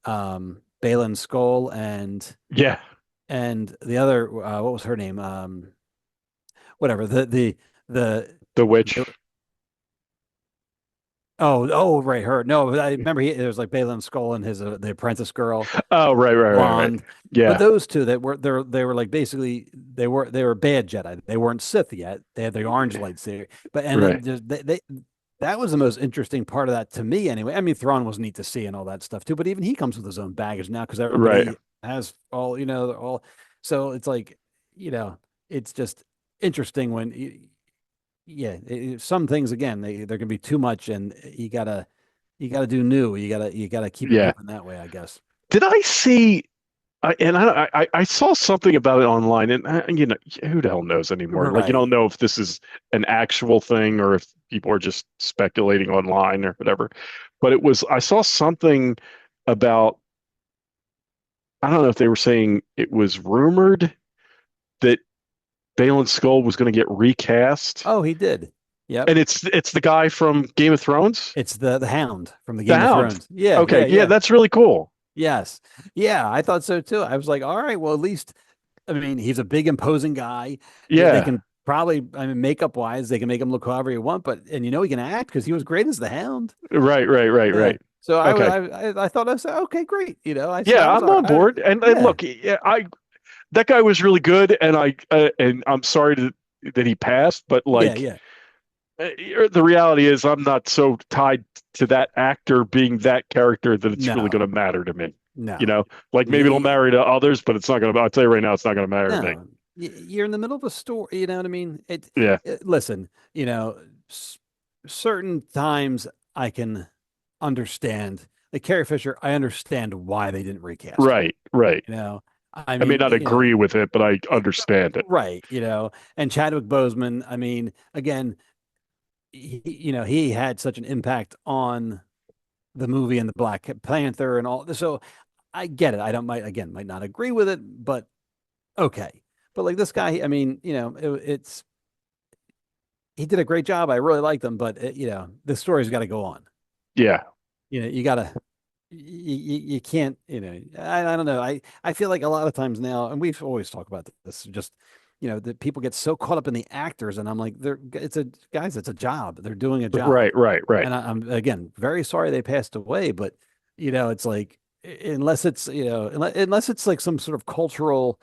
J: Baylan Skoll
I: yeah,
J: and the other what was her name? Whatever the
I: the witch.
J: oh right, her. No, but I remember there was like Baylan Skoll and his the apprentice girl,
I: Oh, right.
J: blonde. But
I: Yeah,
J: those two they were like basically they were bad Jedi. They weren't Sith yet. They had the orange lightsaber. But and then
I: right,
J: just they that was the most interesting part of that to me anyway. I mean, Thrawn was neat to see and all that stuff too, but even he comes with his own baggage now because
I: right.
J: everybody has all so it's like, it's just interesting when yeah, some things again there can be too much and you gotta do new. You gotta keep it
I: Yeah.
J: moving that way, I guess.
I: Did I see? I saw something about it online, and who the hell knows anymore? Like, you
J: Right.
I: don't know if this is an actual thing or if people are just speculating online or whatever. But I saw something about, I don't know if they were saying it was rumored that Baylan Skoll was going to get recast,
J: Oh, he did. Yep.
I: and it's the guy from Game of Thrones,
J: It's the Hound from the
I: the
J: Game of
I: Hound.
J: Thrones. Yeah,
I: Okay,
J: yeah,
I: yeah,
J: yeah.
I: that's really cool.
J: Yes. Yeah, I thought so too. I was like, all right, well, at least, I mean, he's a big, imposing guy. They
I: Yeah,
J: can probably, I mean, makeup wise, they can make him look however you want, but, and he can act because he was great as the Hound.
I: right.
J: Yeah. So
I: Okay.
J: I thought, I said, okay, great. I said,
I: Yeah,
J: I was
I: I'm
J: all
I: on
J: right.
I: board. And
J: Yeah.
I: look, yeah, that guy was really good, and I'm sorry that he passed, but
J: Yeah.
I: like
J: Yeah.
I: the reality is I'm not so tied to that actor being that character that it's really going
J: No,
I: to matter to me.
J: no.
I: Like maybe it'll
J: Y-
I: matter to others, but it's not going to. I'll tell you right now, it's not going to matter to me.
J: No, you're in the middle of a story. You know what I mean?
I: Yeah,
J: Listen, certain times I can understand. Like Carrie Fisher, I understand why they didn't recast her.
I: right.
J: I
I: I may
J: mean,
I: not agree with it, but I understand it.
J: right. And Chadwick Boseman, I mean, again, he had such an impact on the movie and the Black Panther and all. So I get it. I don't might not agree with it, but okay. But like this guy, I mean, he did a great job. I really liked him, but the story's got to go on.
I: Yeah,
J: You gotta, you can't, I don't know. I feel like a lot of times now, and we've always talked about this, just, that people get so caught up in the actors, and I'm like, it's a job. They're doing a job.
I: right.
J: And I'm again very sorry they passed away, but it's like unless it's unless it's like some sort of cultural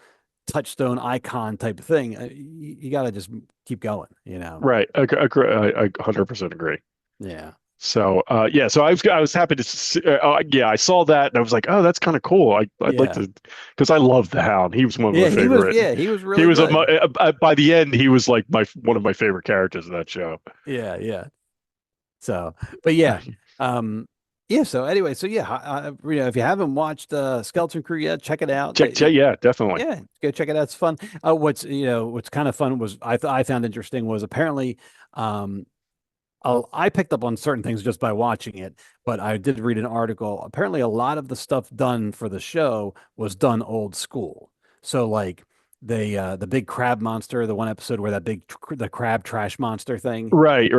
J: touchstone icon type of thing, you got to just keep going.
I: Right. I 100% agree.
J: Yeah,
I: So yeah, so I was happy to see, yeah, I saw that and I was like, oh, that's kind of cool. I'd like
J: yeah,
I: to, because I love the Hound. He was one of my
J: yeah.
I: favorite.
J: He was
I: He
J: really
I: was
J: good.
I: by the end he was like one of my favorite characters in that show.
J: Yeah, yeah. So, but yeah, yeah. So anyway, so yeah, if you haven't watched Skeleton Crew yet, check it out.
I: Check, yeah, definitely.
J: Yeah, go check it out. It's fun. What's kind of fun was I found interesting was apparently, I picked up on certain things just by watching it, but I did read an article. Apparently, a lot of the stuff done for the show was done old school. So like the big crab monster, the one episode where the crab trash monster thing,
I: Right.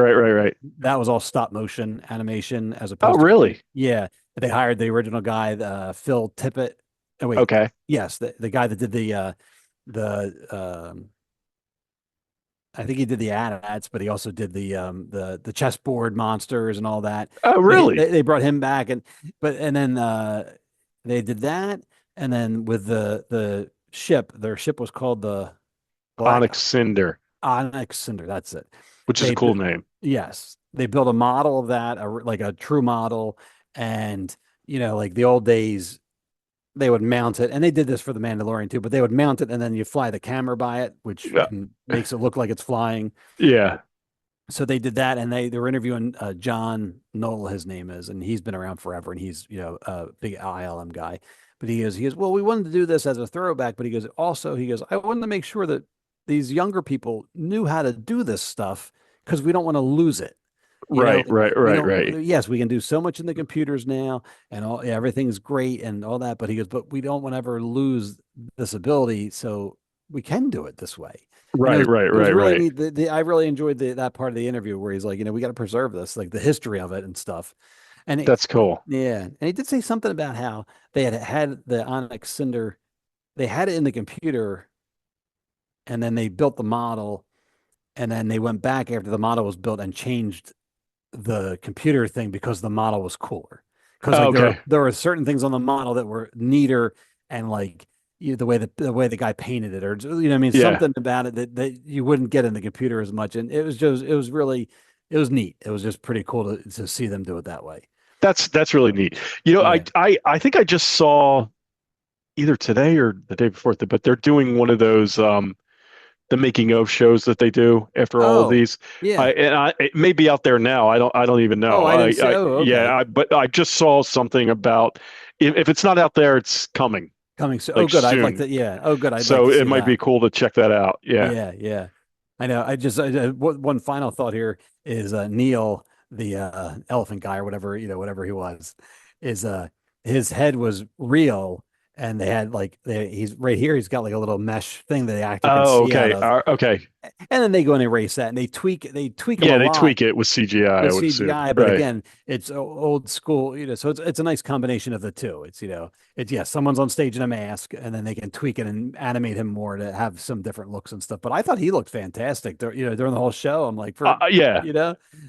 J: that was all stop motion animation as
I: Oh,
J: opposed to,
I: really?
J: yeah, they hired the original guy, Phil Tippett. Oh wait,
I: Okay.
J: yes, the guy that did the I think he did the ads, but he also did the chessboard monsters and all that.
I: Oh,
J: So
I: really?
J: they brought him back, and then they did that, and then with the ship, their ship was called the Black
I: Onyx Cinder,
J: Onyx Cinder. That's it.
I: which is a
J: They
I: cool name.
J: Yes, they built a model of that, like a true model, and like the old days, they would mount it, and they did this for the Mandalorian too, but they would mount it and then you fly the camera by it, which
I: Yeah.
J: makes it look like it's flying.
I: Yeah.
J: So they did that, and they were interviewing John Knoll, his name is, and he's been around forever, and he's a big ILM guy. But he goes, well, we wanted to do this as a throwback, but he goes, I wanted to make sure that these younger people knew how to do this stuff because we don't want to lose it.
I: Right, right,
J: We
I: right,
J: don't.
I: right.
J: Yes, we can do so much in the computers now, and everything's great and all that. But he goes, but we don't want to ever lose this ability, so we can do it this way. And
I: Right, right,
J: it was
I: right,
J: really
I: right.
J: neat. I really enjoyed that part of the interview where he's like, we got to preserve this, like the history of it and stuff. And
I: That's cool.
J: yeah, and he did say something about how they had the Onyx Cinder, they had it in the computer, and then they built the model, and then they went back after the model was built and changed the computer thing because the model was cooler. Because
I: Oh,
J: like
I: okay.
J: there were certain things on the model that were neater, and like the way the guy painted it, or what I mean,
I: Yeah.
J: something about it that you wouldn't get in the computer as much. And it was neat. It was just pretty cool to see them do it that way.
I: That's really neat.
J: Yeah.
I: I think I just saw either today or the day before, but they're doing one of those the making of shows that they do after all of
J: Oh,
I: these.
J: yeah.
I: It may be out there now. I don't even
J: Oh,
I: know.
J: I didn't see. Oh, okay.
I: But I just saw something about if it's not out there, it's coming
J: Coming soon. Oh,
I: like
J: good. I'd like
I: soon.
J: to. Yeah. Oh, good. I'd like
I: So
J: to
I: it
J: see
I: might be
J: that.
I: cool to check that out. Yeah.
J: Yeah, yeah. I know. One final thought here is Neil, the elephant guy or whatever, whatever he was, is his head was real, and they had like he's right here, he's got like a little mesh thing that the actor can
I: Oh,
J: see out
I: okay.
J: of.
I: Okay.
J: And then they go and erase that, and they tweak him a
I: Yeah, they
J: lot
I: tweak it with CGI, I
J: with
I: would assume.
J: CGI, but
I: Right.
J: again, it's old school, so it's a nice combination of the two. It's yeah, someone's on stage in a mask, and then they can tweak it and animate him more to have some different looks and stuff. But I thought he looked fantastic, during the whole show. I'm like,
I: Yeah.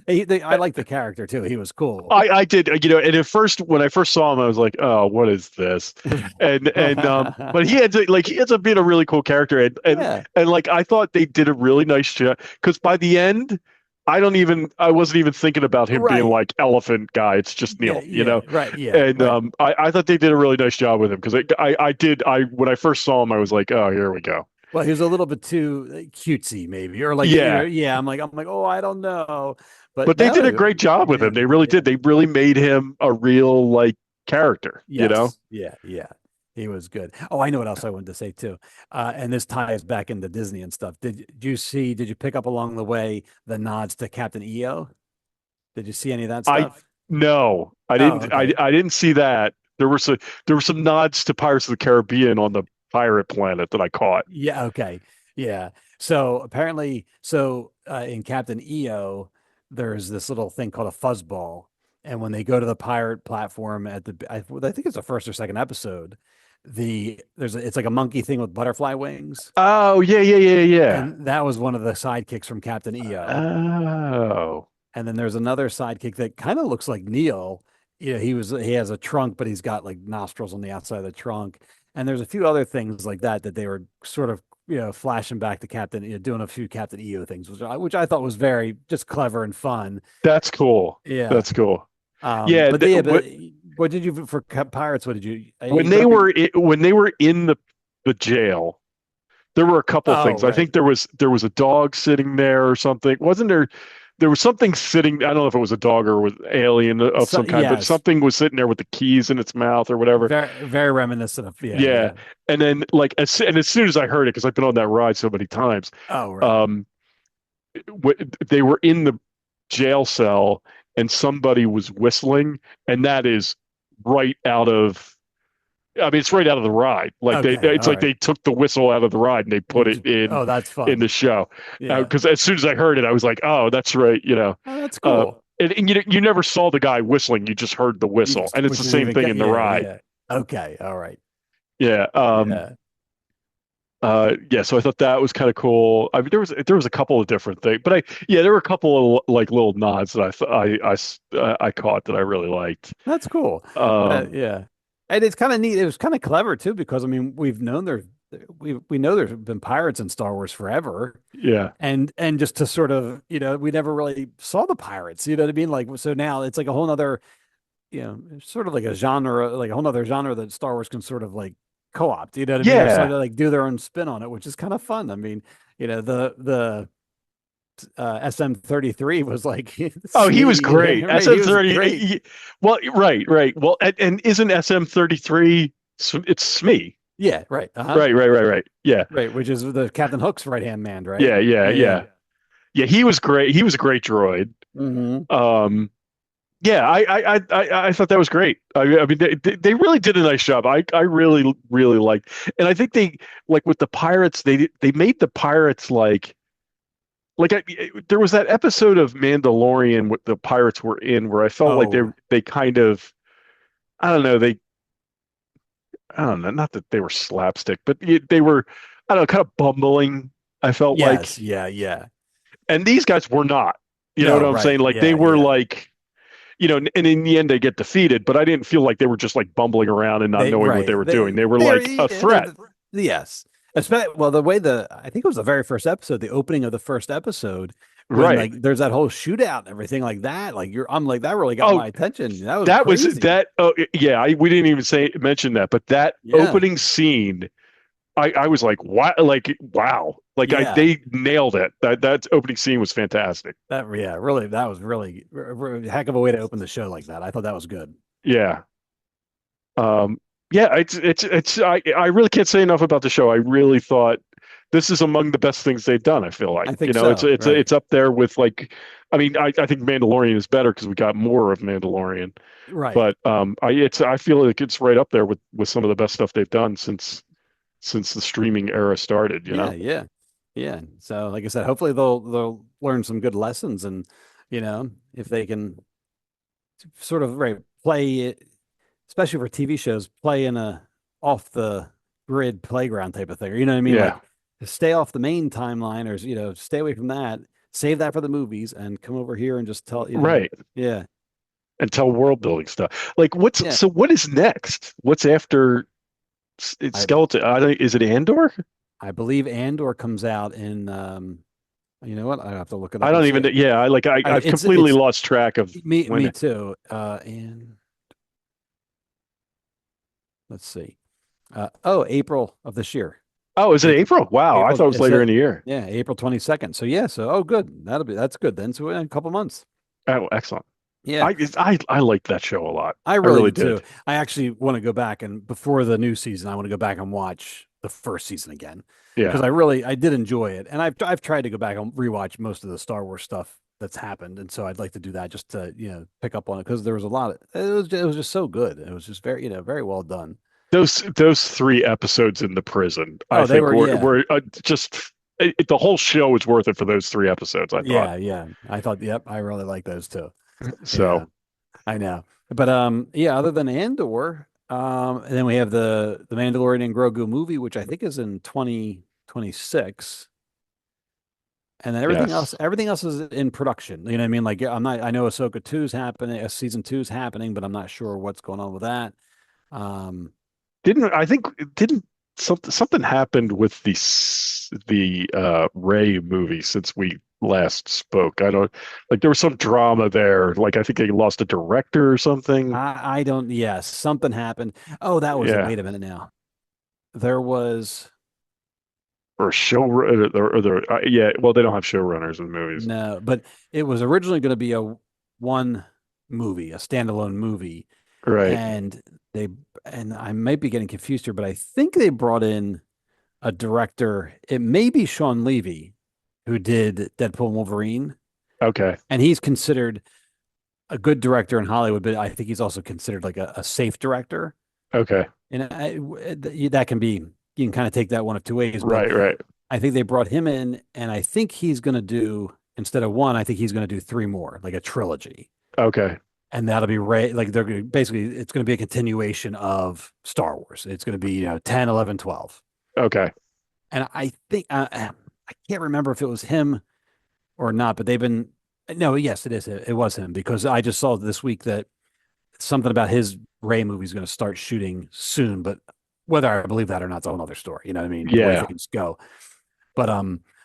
J: I like the character too. He was cool.
I: I did, and at first when I first saw him, I was like, "Oh, what is this?" But he ends up being a really cool character,
J: Yeah,
I: and like I thought they did a really nice job because by the end, I wasn't even thinking about him being
J: right.
I: like elephant guy. It's just
J: Yeah,
I: Neil.
J: yeah, right. Yeah,
I: And
J: right.
I: I thought they did a really nice job with him because I when I first saw him, I was like, "Oh, here we go."
J: Well, he was a little bit too cutesy, maybe, or like,
I: Yeah.
J: yeah. I'm like, oh, I don't know, but
I: But they
J: no,
I: did a great job with
J: yeah,
I: him. They really
J: yeah.
I: did. They really made him a real like character.
J: Yes. Yeah. Yeah. He was good. Oh, I know what else I wanted to say too. And this ties back into Disney and stuff. Did you pick up along the way the nods to Captain EO? Did you see any of that
I: I
J: stuff?
I: No, I
J: Oh,
I: didn't.
J: okay.
I: I didn't see that. There were some nods to Pirates of the Caribbean on the pirate planet that I caught.
J: Yeah. Okay. Yeah. So apparently, in Captain EO, there's this little thing called a fuzzball. And when they go to the pirate platform I think it's the first or second episode, it's like a monkey thing with butterfly wings.
I: Oh, yeah, yeah, yeah, yeah.
J: And that was one of the sidekicks from Captain EO.
I: Oh,
J: And then there's another sidekick that kind of looks like Neil. He has a trunk, but he's got like nostrils on the outside of the trunk. And there's a few other things like that they were sort of flashing back to Captain, doing a few Captain EO things, which I thought was very just clever and fun.
I: that's cool.
J: Yeah.
I: That's cool. Yeah,
J: But yeah, but what did you for Pirates? What did you
I: when
J: you put
I: they
J: up your-
I: were when they were in the jail, there were a couple
J: Oh,
I: things. I
J: right.
I: think there was a dog sitting there or something. Wasn't there? There was something sitting. I don't know if it was a dog or was alien of
J: So,
I: some kind, but
J: yes,
I: something was sitting there with the keys in its mouth or whatever.
J: very very reminiscent of yeah,
I: Yeah,
J: yeah.
I: and then like as soon as I heard it, because I've been on that ride so many times,
J: Oh, right.
I: um, they were in the jail cell and somebody was whistling, and that is right out of. I mean, it's right out of the ride. Like
J: Okay,
I: it's
J: all
I: like
J: right.
I: they took the whistle out of the ride and they put it
J: Oh, that's
I: in
J: fun.
I: the show.
J: Yeah.
I: Because as soon as I heard it, I was like, oh, that's right.
J: Oh, that's
I: Uh,
J: cool.
I: and you never saw the guy whistling. You just heard the whistle, and it's
J: Which
I: the
J: is
I: same
J: even
I: thing in the
J: yeah,
I: ride.
J: yeah. Okay, all right.
I: Yeah.
J: Yeah.
I: Yeah. So I thought that was kind of cool. I mean, there was a couple of different things, but there were a couple of like little nods that I caught that I really liked.
J: That's cool.
I: Um,
J: Yeah. And it's kind of neat. It was kind of clever too, because I mean, we've known we know there's been pirates in Star Wars forever,
I: Yeah.
J: and just to sort of, we never really saw the pirates, you know what I mean? Like, so now it's like a whole nother, sort of like a genre, like a whole nother genre that Star Wars can sort of like co-opt, you know what I mean? Or sort
I: Yeah.
J: of like do their own spin on it, which is kind of fun. I mean, the SM-33 was like
I: Oh, he was
J: Smee,
I: great.
J: right? He was
I: SM-30.
J: great.
I: Well, right, right. Well, and isn't SM-33? It's Smee.
J: Yeah, right. Uh-huh.
I: Right, right, right, right. Yeah,
J: Right, which is the Captain Hook's right-hand man, right?
I: yeah, yeah, yeah. Yeah, he was great. He was a great droid.
J: Mm-hmm.
I: Yeah, I thought that was great. I mean, they really did a nice job. I really really liked, and I think they like with the pirates. They made the pirates there was that episode of Mandalorian what the pirates were in where I felt like
J: Oh,
I: they kind of I don't know I don't know, not that they were slapstick, but they were I don't know kind of bumbling. I felt
J: yes,
I: like,
J: yeah, yeah.
I: and these guys were not. You know what
J: No,
I: I'm saying?
J: right.
I: Like they
J: Yeah,
I: were
J: yeah.
I: like. And in the end they get defeated, but I didn't feel like they were just like bumbling around and not
J: They
I: knowing what
J: right.
I: they were doing. They were
J: They're
I: like a
J: yeah,
I: threat.
J: yes. Especially, well, the way I think it was the very first episode, the opening of the first episode, when
I: Right.
J: like there's that whole shootout and everything like that. Like I'm like that really got
I: Oh,
J: my attention. That was
I: that was
J: crazy.
I: that. Oh, yeah. We didn't even mention that, but that
J: Yeah,
I: opening scene, I was like, what? Like, wow. Like
J: yeah.
I: they nailed it. That opening scene was fantastic.
J: That yeah, really, that was really heck of a way to open the show like that. I thought that was good.
I: Yeah. Um, yeah, I really can't say enough about the show. I really thought this is among the best things they've done. I feel like,
J: I think so. Right,
I: it's up there with like, I mean, I think Mandalorian is better because we got more of Mandalorian,
J: right.
I: but I feel like it's right up there with some of the best stuff they've done since the streaming era started, you
J: Yeah,
I: know?
J: yeah, yeah. So, like I said, hopefully they'll learn some good lessons, and if they can sort of right play it, especially for TV shows, play in a off the grid playground type of thing. Or, you know what I mean? Like
I: Yeah,
J: stay off the main timeline, or stay away from that. Save that for the movies, and come over here and just tell.
I: right.
J: Yeah,
I: And tell world building stuff. Like
J: yeah.
I: what is next? What's after it's
J: I
I: Skeleton? Is it Andor?
J: I believe Andor comes out in. You know what? I have to look it
I: I
J: up and
I: don't
J: see
I: even
J: it.
I: yeah, I've completely
J: It's
I: lost track of
J: me
I: when.
J: too. And let's see. April of this year.
I: Oh, is it April? Wow, I
J: April.
I: thought it was later in the year.
J: Yeah, April 22nd. So yeah. So good. That's good then. So in a couple months.
I: Oh, excellent.
J: Yeah,
I: I liked that show a lot.
J: I
I: I
J: really
I: really
J: do too.
I: did.
J: I actually want to go back and before the new season, I want to go back and watch the first season again because
I: Yeah.
J: I did enjoy it, and I've tried to go back and rewatch most of the Star Wars stuff that's happened, and so I'd like to do that just to pick up on it because there was a lot of it was just so good. It was just very very well done.
I: Those three episodes in the prison, I
J: Oh, they
I: think
J: were yeah.
I: were just the whole show was worth it for those three episodes, I thought.
J: Yeah, yeah. I thought, yep, I really like those too. Yeah,
I: So,
J: I know. But yeah, other than Andor, and then we have the Mandalorian and Grogu movie, which I think is in 2026. And then
I: yes.
J: everything else is in production. You know what I mean? Like I know Ahsoka 2 is happening, season 2 is happening, but I'm not sure what's going on with that. Um,
I: Didn't something happened with the Ray movie since we last spoke? I don't like there was some drama there. Like I think they lost a director or something.
J: I don't, yes, something happened. Oh, that was it.
I: Yeah.
J: Wait a minute now. There was
I: Or yeah, well they don't have showrunners in movies.
J: no, but it was originally going to be a one movie, a standalone movie,
I: Right.
J: and they and I might be getting confused here, but I think they brought in a director. It may be Sean Levy, who did Deadpool and Wolverine,
I: Okay.
J: and he's considered a good director in Hollywood, but I think he's also considered like a safe director.
I: Okay.
J: And that can be you can kind of take that one of two ways, but
I: Right, right.
J: I think they brought him in, and I think he's going to do instead of one, I think he's going to do three more, like a trilogy.
I: Okay.
J: And that'll be like they're gonna, basically it's going to be a continuation of Star Wars. It's going to be 10, 11, 12.
I: Okay.
J: And I think I can't remember if it was him or not, but they've been no, yes, it is. It was him because I just saw this week that something about his Ray movie is going to start shooting soon, but Whether I believe that or not is a whole other story. You know what I mean? The way
I: Yeah.
J: things go. But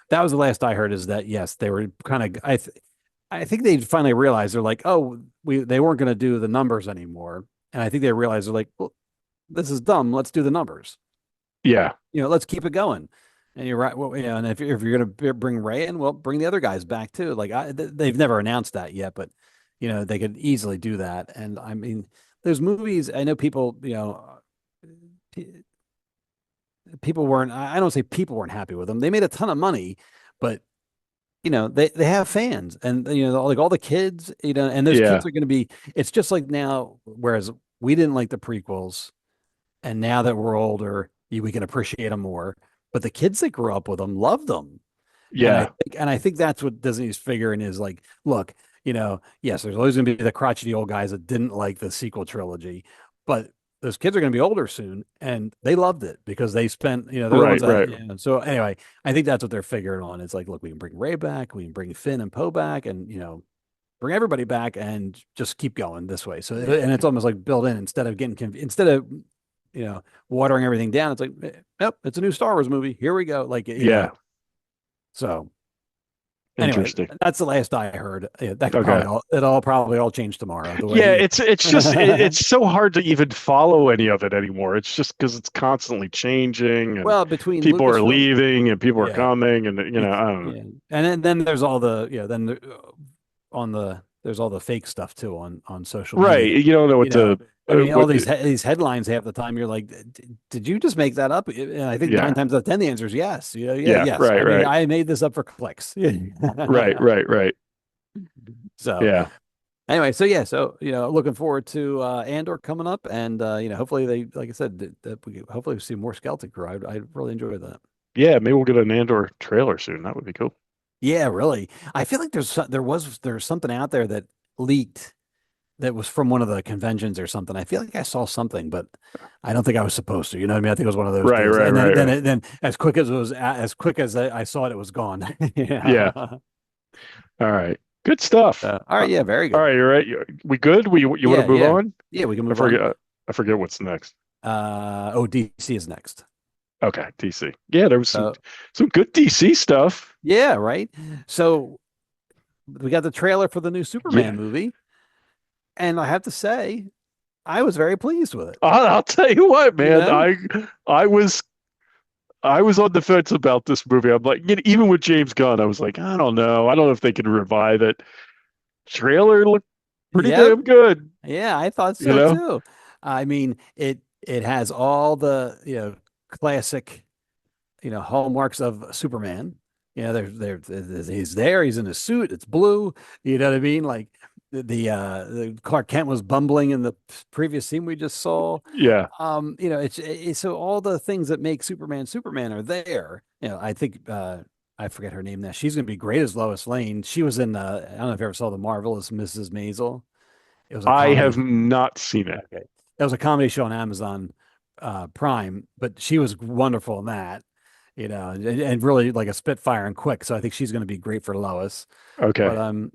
J: that was the last I heard is that yes, they were kind of I think they finally realized they're like, oh, they weren't going to do the numbers anymore. And I think they realized they're like, well, this is dumb. Let's do the numbers.
I: Yeah.
J: Let's keep it going. And you're right. Well, and if you're going to bring Ray in, well, bring the other guys back too. Like they've never announced that yet, but they could easily do that. And I mean, there's movies. I know people. People weren't. I don't say people weren't happy with them. They made a ton of money, but they have fans, and like all the kids, and those
I: Yeah.
J: kids are going to be. It's just like now. Whereas we didn't like the prequels, and now that we're older, we can appreciate them more. But the kids that grew up with them loved them.
I: Yeah.
J: And I think that's what Disney's figuring is like, look, yes, there's always going to be the crotchety old guys that didn't like the sequel trilogy, but those kids are going to be older soon, and they loved it because they spent, they're the ones
I: Right.
J: that.
I: Right.
J: So anyway, I think that's what they're figuring on. It's like, look, we can bring Ray back, we can bring Finn and Poe back, and bring everybody back, and just keep going this way. So and it's almost like built in instead of instead of watering everything down. It's like, yep, it's a new Star Wars movie. Here we go. Like,
I: Yeah.
J: So anyway,
I: Interesting.
J: that's the last I heard. That could
I: Okay.
J: probably all change tomorrow. The way
I: Yeah, it's just it's so hard to even follow any of it anymore. It's just because it's constantly changing, and
J: well, between
I: people are
J: Lucasfilm,
I: leaving and people are
J: yeah,
I: coming, and I don't know.
J: yeah, and then there's all the there's all the fake stuff too on social
I: Right.
J: media.
I: You don't know what to.
J: I mean, all
I: What,
J: these headlines half the time, you're like, did you just make that up? And I think
I: yeah.
J: 9 times out of 10, the answer is yes.
I: Yeah.
J: Yes.
I: Right.
J: I mean,
I: Right.
J: I made this up for clicks.
I: Right. Right. Right.
J: So
I: Yeah.
J: anyway, so yeah, so looking forward to Andor coming up, and hopefully they, like I said, that we hopefully see more Skeleton Crew. I really enjoyed that.
I: Yeah. Maybe we'll get an Andor trailer soon. That would be cool.
J: Yeah, really. I feel like there's something out there that leaked that was from one of the conventions or something. I feel like I saw something, but I don't think I was supposed to. You know what I mean? I think it was one of those
I: Right.
J: deals.
I: Right.
J: And then,
I: Right.
J: then,
I: Right.
J: it, then as quick as it was, as quick as I saw it, it was gone.
I: Yeah. All right. Good stuff.
J: All right. Yeah. Very
I: All
J: good.
I: right. You're right. We good? You want to move on?
J: Yeah. We can
I: I
J: move
I: forget.
J: on.
I: I forget what's next.
J: DC is next.
I: Okay. DC. Yeah. There was some good DC stuff.
J: Yeah. Right. So we got the trailer for the new Superman movie. And I have to say, I was very pleased with it.
I: I'll tell you what, man. I was on the fence about this movie. I'm like, even with James Gunn, I was like, I don't know. I don't know if they can revive it. Trailer looked pretty damn good.
J: Yeah, I thought so too. I mean, it has all the classic hallmarks of Superman. He's there. He's in a suit. It's blue. You know what I mean? Like the Clark Kent was bumbling in the previous scene we just saw.
I: Yeah.
J: It's so all the things that make Superman are there. I think I forget her name now. She's going to be great as Lois Lane. She was in I don't know if you ever saw The Marvelous Mrs. Maisel. It was
I: I have not seen it.
J: Okay. That was a comedy show on Amazon Prime, but she was wonderful in that. And really like a spitfire and quick. So I think she's going to be great for Lois.
I: Okay.
J: But I'm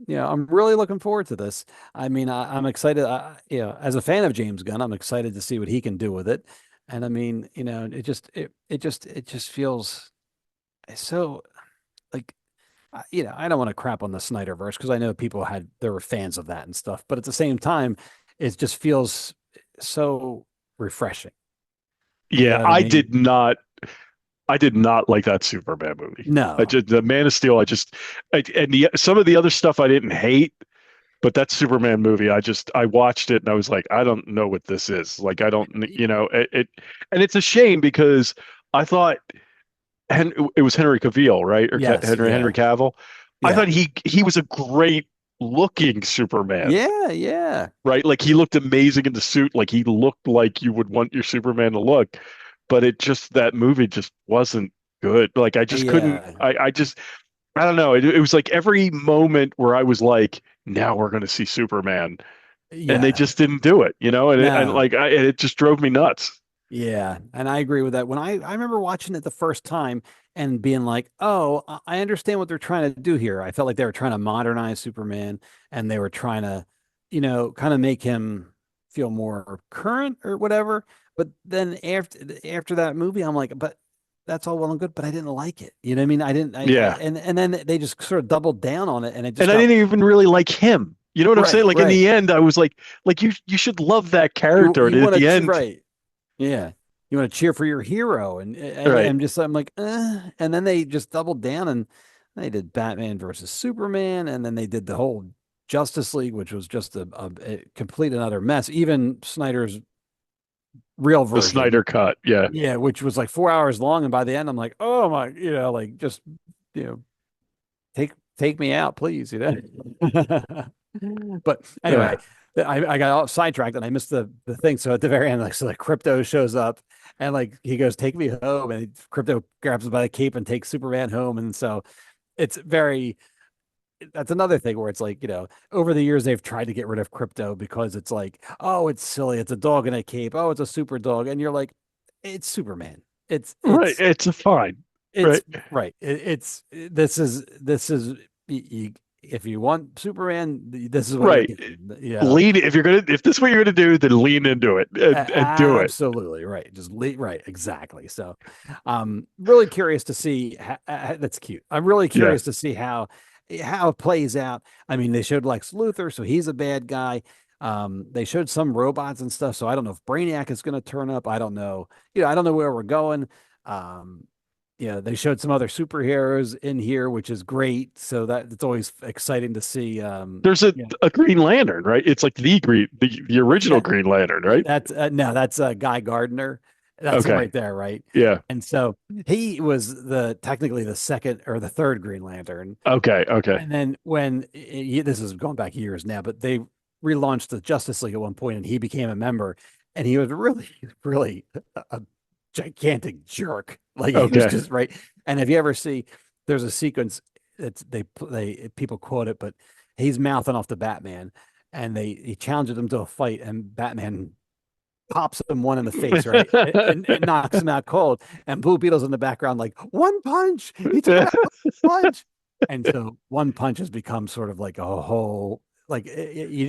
J: really looking forward to this. I mean, I'm excited. As a fan of James Gunn, I'm excited to see what he can do with it. And I mean, it just feels so like, I don't want to crap on the Snyderverse because I know there were fans of that and stuff. But at the same time, it just feels so refreshing.
I: Yeah, I did not like that Superman movie.
J: No,
I: the Man of Steel. Some of the other stuff I didn't hate, but that Superman movie, I watched it and I was like, I don't know what this is. Like, I don't, and it's a shame because I thought, it was Henry Cavill, right? Or
J: yes,
I: Henry Cavill.
J: Yeah.
I: I thought he was a great looking Superman.
J: Yeah.
I: Right, like he looked amazing in the suit. Like he looked like you would want your Superman to look. But that movie just wasn't good. Like I just couldn't. I don't know. It was like every moment where I was like, now we're going to see Superman, and they just didn't do it. It just drove me nuts.
J: Yeah, and I agree with that. When I remember watching it the first time and being like, oh, I understand what they're trying to do here. I felt like they were trying to modernize Superman, and they were trying to, kind of make him feel more current or whatever. But then after that movie, I'm like, but that's all well and good, but I didn't like it. You know what I mean? I didn't.
I: Yeah.
J: And then they just sort of doubled down on it, and it just
I: And I
J: got
I: didn't even really like him. You know what I'm saying?
J: right,
I: Like in
J: right.
I: the end, I was like you should love that character. And
J: You
I: at
J: want
I: the
J: to
I: end,
J: right, yeah. You want to cheer for your hero, and
I: right.
J: I'm just I'm like, and then they just doubled down and they did Batman versus Superman, and then they did the whole Justice League, which was just a complete another mess. Even Snyder's real
I: The
J: version,
I: Snyder cut. Yeah.
J: yeah, which was like 4 hours long, and by the end, I'm like, oh my, like just you know, take me out, please, But anyway,
I: Yeah.
J: I got all sidetracked and I missed the thing. So at the very end, like so, like Crypto shows up and like he goes, "Take me home," and Crypto grabs him by the cape and takes Superman home. And so it's very. That's another thing where it's like, over the years they've tried to get rid of Crypto because it's like, oh, it's silly, it's a dog in a cape, oh, it's a super dog, and you're like, it's Superman. It's
I: Right.
J: it's
I: It's a fine.
J: it's
I: Right.
J: right. This is if you want Superman, this is what you're
I: Right.
J: getting.
I: Lean if you're gonna if this is what you're gonna do, then lean into it and do it.
J: Absolutely right. Just right, exactly. So, really curious to see. That's cute. I'm really
I: Yeah.
J: curious to see how it plays out. I mean, they showed Lex Luthor, so he's a bad guy. They showed some robots and stuff, so I don't know if Brainiac is going to turn up. I don't know. I don't know where we're going. Um, they showed some other superheroes in here, which is great. So that it's always exciting to see.
I: There's a Green Lantern, right? It's like the original
J: That
I: Green Lantern, right?
J: that's no, that's Guy Gardner. That's him
I: Okay.
J: right there, right?
I: Yeah.
J: And so he was technically the second or the third Green Lantern.
I: Okay. Okay.
J: And then when this is going back years now, but they relaunched the Justice League at one point, and he became a member, and he was really, really a gigantic jerk. Like he was
I: Okay.
J: just right. And if you ever see, there's a sequence it's they people quote it, but he's mouthing off to Batman, and he challenges him to a fight, and Batman pops him one in the face, right, and knocks him out cold. And Blue Beetle's in the background, like one punch. He took out one punch, and so one punch has become sort of like a whole like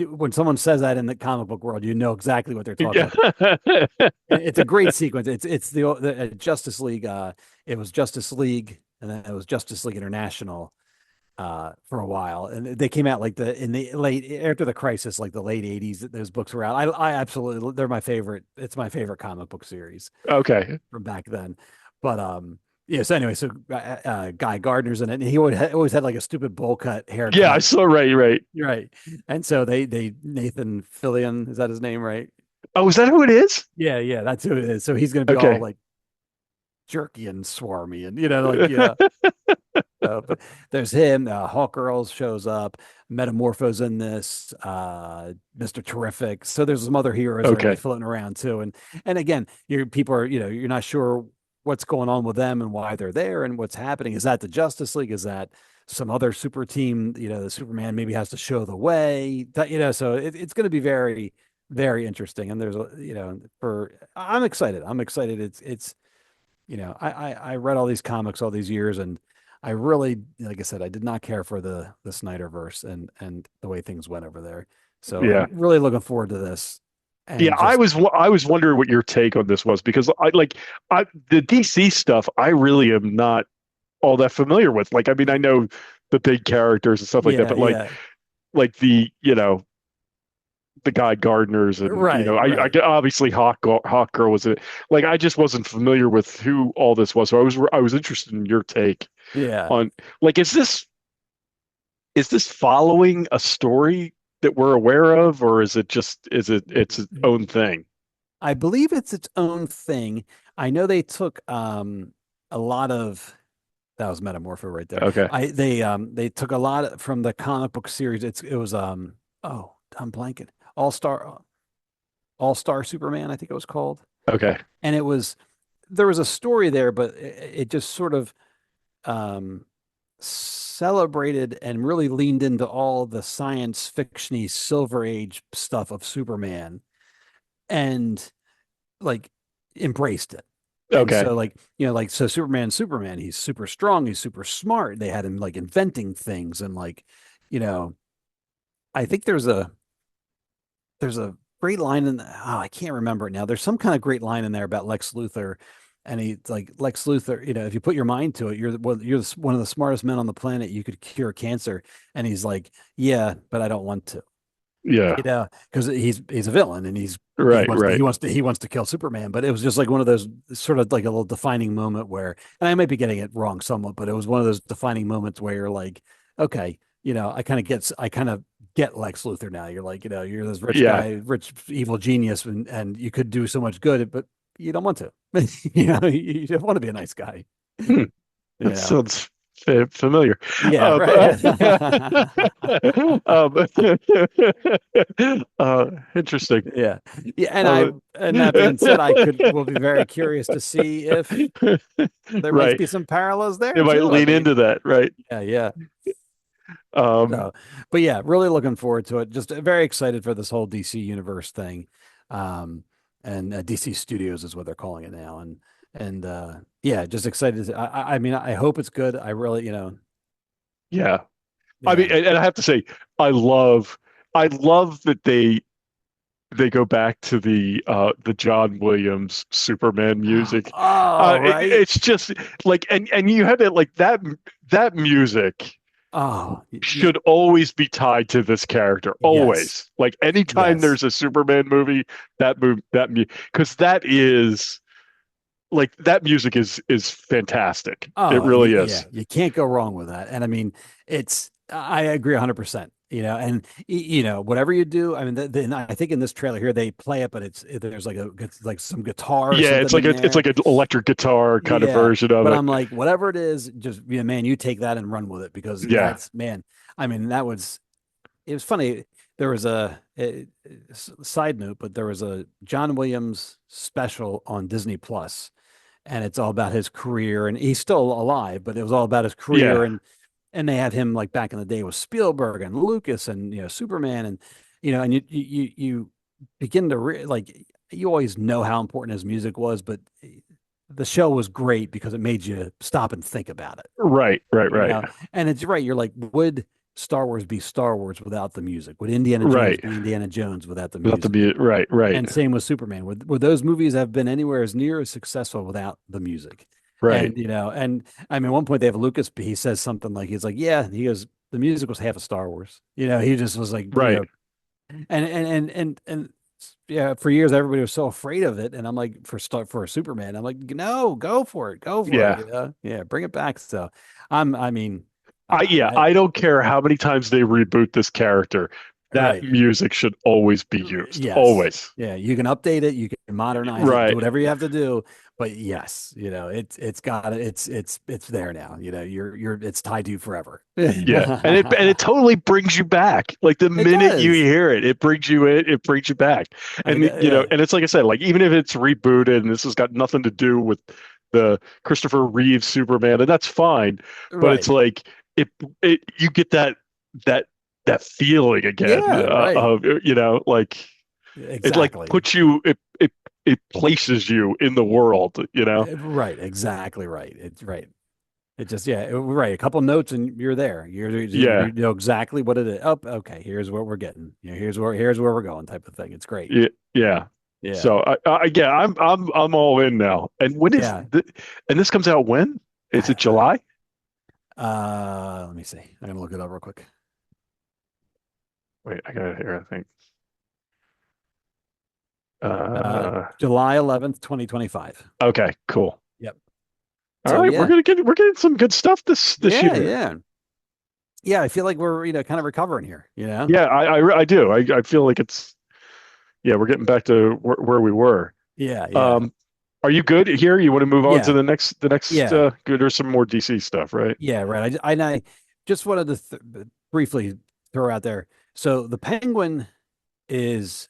J: when someone says that in the comic book world, you know exactly what they're talking about.
I: Yeah.
J: It's a great sequence. It's the Justice League. It was Justice League, and then it was Justice League International for a while, and they came out like in the late after the crisis, like the late '80s. Those books were out. I absolutely they're my favorite. It's my favorite comic book series
I: Okay.
J: from back then. But yeah. So anyway, so Guy Gardner's in it, and he always had like a stupid bowl cut
I: Yeah, I
J: haircut,
I: saw right.
J: right? And so they Nathan Fillion, is that his name, right?
I: Oh, is that who it is?
J: Yeah, that's who it is. So he's going to be all
I: Okay.
J: like jerky and swarmy, and like but there's him. Hawk Girls shows up. Metamorpho's in this. Mr. Terrific. So there's some other heroes that are gonna be
I: Okay.
J: floating around too. And again, people are you're not sure what's going on with them and why they're there and what's happening. Is that the Justice League? Is that some other super team? The Superman maybe has to show the way. So it's going to be very, very interesting. And there's I'm excited. I'm excited. It's I read all these comics all these years, and I really, like I said, I did not care for the Snyderverse and the way things went over there. So
I: Yeah.
J: I'm really looking forward to this.
I: Yeah,
J: And just
I: I was wondering what your take on this was because I the DC stuff I really am not all that familiar with. Like, I mean, I know the big characters and stuff like that,
J: yeah,
I: but
J: yeah,
I: like the Guy Gardners and
J: right,
I: I
J: right,
I: get obviously Hawk Girl was it. Like, I just wasn't familiar with who all this was, so I was interested in your take
J: yeah.
I: on like is this following a story that we're aware of, or is it just it's its own thing?
J: I believe it's its own thing. I know they took a lot of that was Metamorpho right there.
I: Okay.
J: They took a lot from the comic book series. It was oh, I'm blanking. All Star Superman, I think it was called.
I: Okay.
J: And there was a story there, but it just sort of celebrated and really leaned into all the science fictiony Silver Age stuff of Superman and like embraced it. And
I: Okay.
J: so so Superman, he's super strong, he's super smart. They had him like inventing things and I think there's a great line in I can't remember it now. There's some kind of great line in there about Lex Luthor, and he's like Lex Luthor. If you put your mind to it, you're one of the smartest men on the planet. You could cure cancer, and he's like, yeah, but I don't want to.
I: Yeah.
J: Because he's a villain, and
I: Right.
J: he wants to kill Superman. But it was just like one of those sort of like a little defining moment where, and I might be getting it wrong somewhat, but it was one of those defining moments where you're like, okay, I kind of get Lex Luthor now. You're like, you're this rich guy, rich evil genius, and you could do so much good, but you don't want to. You don't want to be a nice guy.
I: That sounds familiar.
J: Yeah,
I: interesting.
J: Yeah. And that being said, will be very curious to see if there might be some parallels there.
I: It might lean into that, right?
J: Yeah. But yeah, really looking forward to it. Just very excited for this whole DC universe thing. And DC Studios is what they're calling it now. And yeah, just excited. I mean, I hope it's good. I really,
I: Yeah. I mean, and I have to say, I love that they go back to the John Williams Superman music.
J: Right.
I: It's just like, and you had it like that music. Should always be tied to this character. Always.
J: Yes.
I: Like anytime there's a Superman movie, because that is like that music is fantastic. It really is.
J: Yeah, you can't go wrong with that. And I mean, I agree 100%. And whatever you do, I mean, I think in this trailer here they play it, but there's like some guitar.
I: Yeah, it's like an electric guitar kind of version of it.
J: But I'm like, whatever it is, just man, you take that and run with it, because that's, man. I mean, it was funny. There was a side note, but there was a John Williams special on Disney Plus, and it's all about his career, and he's still alive, but it was all about his career, and they had him like back in the day with Spielberg and Lucas and Superman, and and you begin to like, you always know how important his music was, but the show was great because it made you stop and think about it.
I: Right.
J: And it's right. You're like, would Star Wars be Star Wars without the music? Would Indiana Jones be Indiana Jones without the music?
I: Right.
J: And same with Superman. Would those movies have been anywhere as near as successful without the music?
I: Right.
J: And I mean, at one point they have Lucas, he says something like, he goes, the music was half of Star Wars. He just was like,
I: right.
J: And yeah, for years everybody was so afraid of it, and I'm like, for Superman, I'm like, no, go for it, it, bring it back. So I
I: don't care how many times they reboot this character. That music should always be used.
J: Yes.
I: Always.
J: Yeah, you can update it, you can modernize it, do whatever you have to do. But yes, it's there now. It's tied to you forever.
I: Yeah, and it totally brings you back. Like the minute you hear it, it brings you back. And and it's like I said, like even if it's rebooted and this has got nothing to do with the Christopher Reeve Superman, and that's fine. But it's like you get that feeling again of like it like puts you it places you in the world,
J: right, exactly right. It's right. It just right, a couple notes and you're there. You know exactly what it is. Oh, okay, here's what we're getting. Here's where we're going, type of thing. It's great.
I: Yeah. So I'm all in now. And when is and this comes out when? Is it July?
J: Let me see. I'm gonna look it up real quick.
I: Wait, I got it here, I think.
J: July 11th, 2025.
I: Okay, cool.
J: Yep.
I: All right, we're getting some good stuff this year.
J: Yeah, I feel like we're kind of recovering here. Yeah,
I: I do. I feel like it's we're getting back to where we were.
J: Yeah.
I: Are you good here? You want to move on to the next good, or some more DC stuff, right?
J: Yeah, right. I just wanted to briefly throw out there. So the Penguin is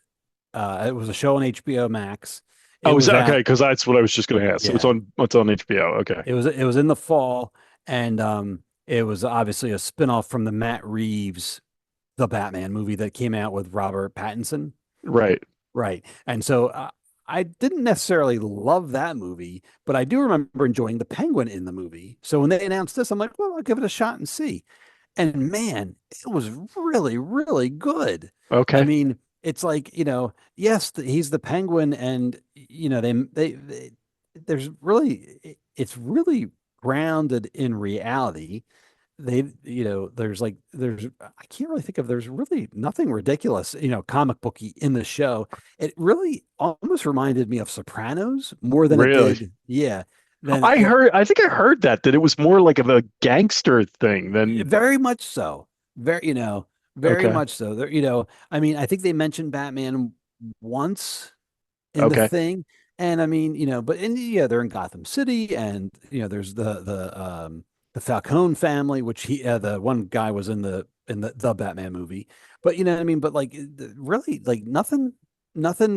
J: it was a show on HBO Max.
I: Okay, because that's what I was just going to ask. Yeah. It's on HBO. Okay.
J: It was in the fall, and it was obviously a spinoff from the Matt Reeves The Batman movie that came out with Robert Pattinson.
I: Right.
J: And so I didn't necessarily love that movie, but I do remember enjoying the Penguin in the movie. So when they announced this, I'm like, well, I'll give it a shot and see. And man, it was really, really good.
I: Okay.
J: I mean, it's like, yes, he's the Penguin, and there's really, it's really grounded in reality. There's I can't really think of, there's really nothing ridiculous, comic booky in the show. It really almost reminded me of Sopranos more than it
I: Really?
J: did. Yeah. Then
I: I think I heard that it was more like of a gangster thing than,
J: very much so. Very, very
I: okay.
J: much so. There, I mean, I think they mentioned Batman once in the
I: Okay.
J: thing. And I mean, but yeah, they're in Gotham City, and there's the Falcone family, which the one guy was in the Batman movie. But you know what I mean? But like really like nothing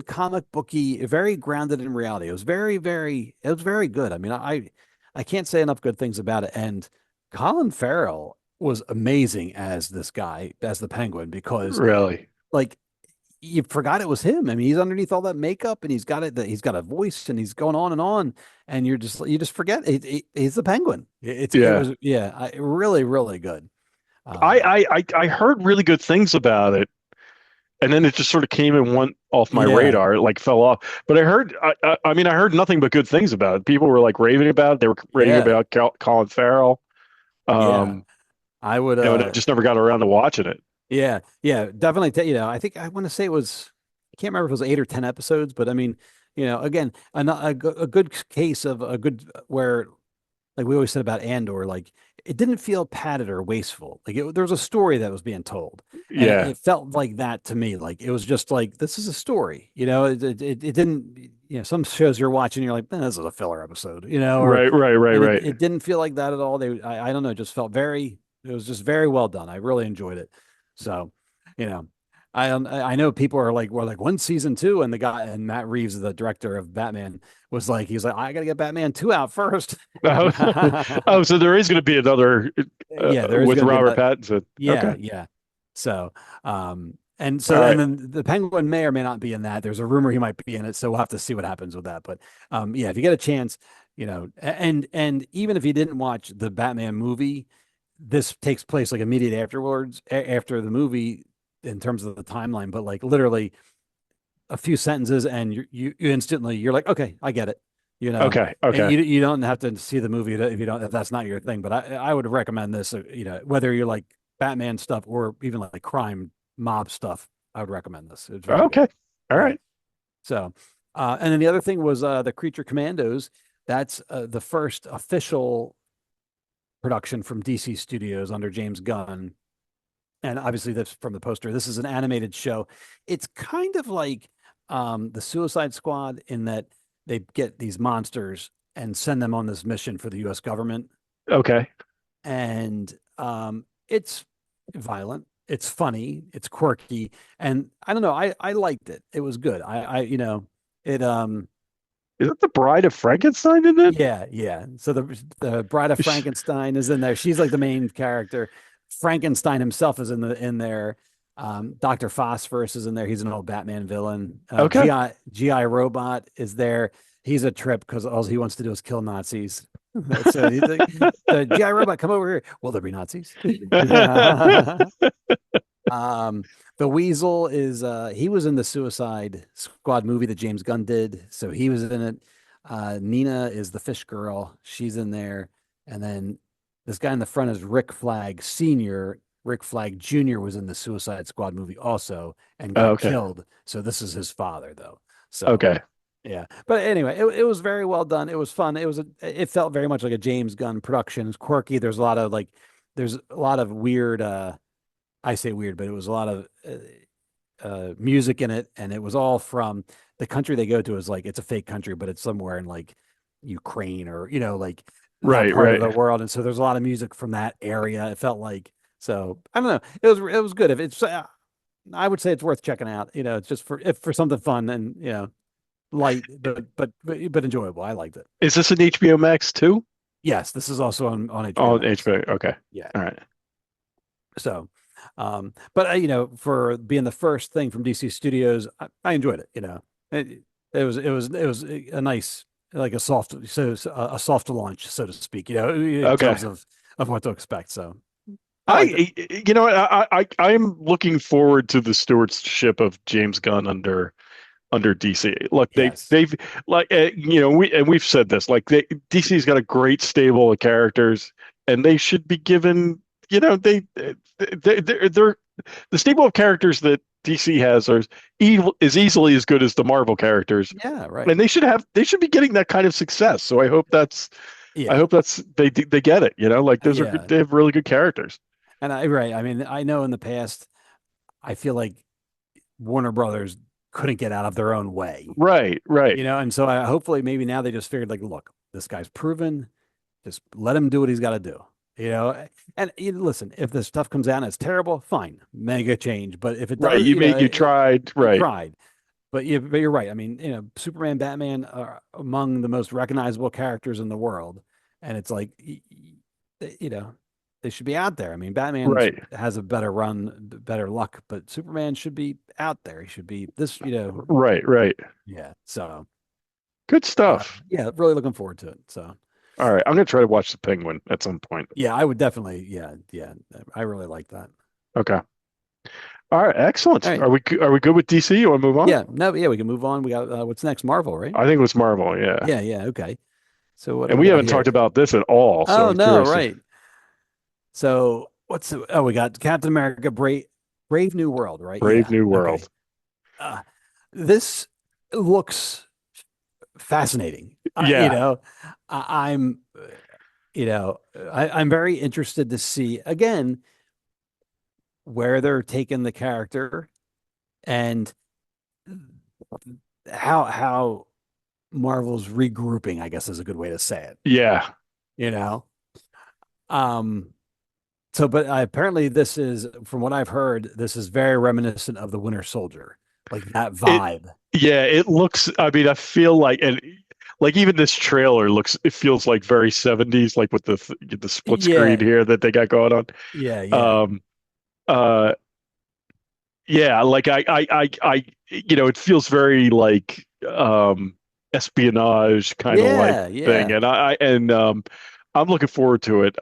J: comic booky, very grounded in reality. It was very good. I mean, I can't say enough good things about it. And Colin Farrell was amazing as this guy, as the Penguin, because
I: Really?
J: like you forgot it was him. I mean, he's underneath all that makeup, and he's got a voice, and he's going on, and you just forget he's the Penguin. It
I: Yeah.
J: was, yeah, really really good.
I: I,
J: Um,
I: I heard really good things about it, and then it just sort of came and went off my
J: yeah,
I: radar. It like fell off. But I mean, I heard nothing but good things about it. People were like raving about it. They were raving
J: yeah,
I: about Colin Farrell.
J: yeah.
I: Um,
J: I would,
I: and I just never got around to watching it.
J: yeah, yeah, definitely. I think I want to say it was, I can't remember if it was 8 or 10 episodes, but I mean, again, a good case of a good where, like we always said about Andor, like it didn't feel padded or wasteful. Like there was a story that was being told, and
I: Yeah.
J: it felt like that to me. Like it was just like, this is a story. It didn't. Some shows you're watching, you're like, this is a filler episode.
I: Right. Right. Right.
J: And
I: Right.
J: it didn't feel like that at all. I don't know, it just felt very. It was just very well done. I really enjoyed it. So, you know, I know people are like, we're like, one season two, and the guy, and Matt Reeves, the director of Batman, was like, he's like, I got to get Batman 2 out first.
I: Oh, oh, so there is going to be another
J: Yeah, there is
I: with
J: going to be
I: Robert
J: another.
I: Pattinson.
J: Yeah,
I: Okay.
J: yeah. So,
I: All
J: and
I: right.
J: then the Penguin may or may not be in that. There's a rumor he might be in it, so we'll have to see what happens with that. But, yeah, if you get a chance, and even if you didn't watch the Batman movie, this takes place like immediate afterwards, after the movie, in terms of the timeline. But like literally a few sentences, and you instantly, you're like, okay, I get it.
I: Okay.
J: And
I: Okay.
J: you don't have to see the movie if that's not your thing. But I would recommend this. Whether you like Batman stuff or even like crime mob stuff, I would recommend this. It's very good.
I: Okay. All
J: Yeah.
I: right.
J: So, and then the other thing was the Creature Commandos. That's the first official production from DC Studios under James Gunn. And obviously that's from the poster. This is an animated show. It's kind of like the Suicide Squad, in that they get these monsters and send them on this mission for the US government.
I: Okay.
J: And it's violent, it's funny, it's quirky, and I don't know, I liked it. It was good. It
I: Is that the Bride of Frankenstein in it?
J: Yeah, yeah. So the Bride of Frankenstein is in there. She's like the main character. Frankenstein himself is in there. Dr. Phosphorus is in there. He's an old Batman villain.
I: Okay.
J: GI Robot is there. He's a trip because all he wants to do is kill Nazis. So he's like, GI Robot, come over here. Will there be Nazis? The Weasel is he was in the Suicide Squad movie that James Gunn did, so he was in it. Nina is the fish girl, she's in there. And then this guy in the front is Rick Flag Senior. Rick Flag Jr. was in the Suicide Squad movie also and got
I: Okay.
J: killed. So this is his father though. So
I: Okay.
J: yeah, but anyway, it was very well done. It was fun. It felt very much like a James Gunn production. It's quirky. There's a lot of weird. I say weird, but it was a lot of music in it, and it was all from the country they go to. Is like, it's a fake country, but it's somewhere in like Ukraine, or like that
I: Right.
J: part of
I: Right.
J: the world. And so there's a lot of music from that area. It felt like, so I don't know. It was good. If it's I would say it's worth checking out. It's just for something fun, and light, but enjoyable. I liked it.
I: Is this an HBO Max too?
J: Yes, this is also on HBO
I: Oh,
J: Max.
I: HBO. Okay.
J: Yeah.
I: All right.
J: So, but for being the first thing from DC Studios, I enjoyed it. It was a nice, like a soft launch, so to speak. In
I: Okay.
J: terms of what to expect. So
I: You know, I'm looking forward to the stewardship of James Gunn under DC. Look,
J: Yes.
I: they've like you know we've said this like DC's got a great stable of characters, and they should be given they're the stable of characters that DC has are is easily as good as the Marvel characters,
J: Yeah, right.
I: and they should be getting that kind of success. So I
J: Yeah.
I: hope they get it. You know, like those are
J: Yeah.
I: good. They have really good characters.
J: And right. I mean, I know in the past, I feel like Warner Brothers couldn't get out of their own way,
I: Right, right,
J: and so hopefully maybe now they just figured like, look, this guy's proven, just let him do what he's got to do, and listen, if the stuff comes out and it's terrible, fine, make a change. But if it
I: right.
J: does,
I: You tried,
J: you
I: right,
J: tried. But you're right. I mean, Superman, Batman are among the most recognizable characters in the world, and it's like, they should be out there. I mean, Batman
I: right,
J: has a better run, better luck, but Superman should be out there. He should be this,
I: right, right.
J: yeah. So,
I: Good stuff.
J: yeah, really looking forward to it. So,
I: All right, I'm gonna try to watch The Penguin at some point.
J: yeah, I would definitely, yeah, yeah, I really like that.
I: Okay. All right, excellent.
J: All right.
I: Are we good with DC? You want to move on?
J: Yeah, no, yeah, we can move on. We got what's next? Marvel, right?
I: I think it was Marvel. Yeah.
J: Yeah, yeah, okay. So what?
I: And
J: do
I: we
J: got
I: haven't
J: here?
I: talked about this at all. So
J: Oh
I: I'm
J: no,
I: curious.
J: right. So we got Captain America, Brave New World, right?
I: Brave
J: Yeah.
I: New
J: Okay.
I: World.
J: This looks fascinating.
I: Yeah.
J: I'm, I'm very interested to see again where they're taking the character and how Marvel's regrouping, I guess is a good way to say it.
I: Yeah.
J: You know, so, but apparently this is, from what I've heard, this is very reminiscent of the Winter Soldier, like that vibe.
I: Yeah, it looks. I mean, I feel like, and like even this trailer it feels like very 70s, like with the split screen here that they got going on.
J: Yeah, yeah.
I: Yeah, like it feels very like espionage kind of like thing, and I'm looking forward to it.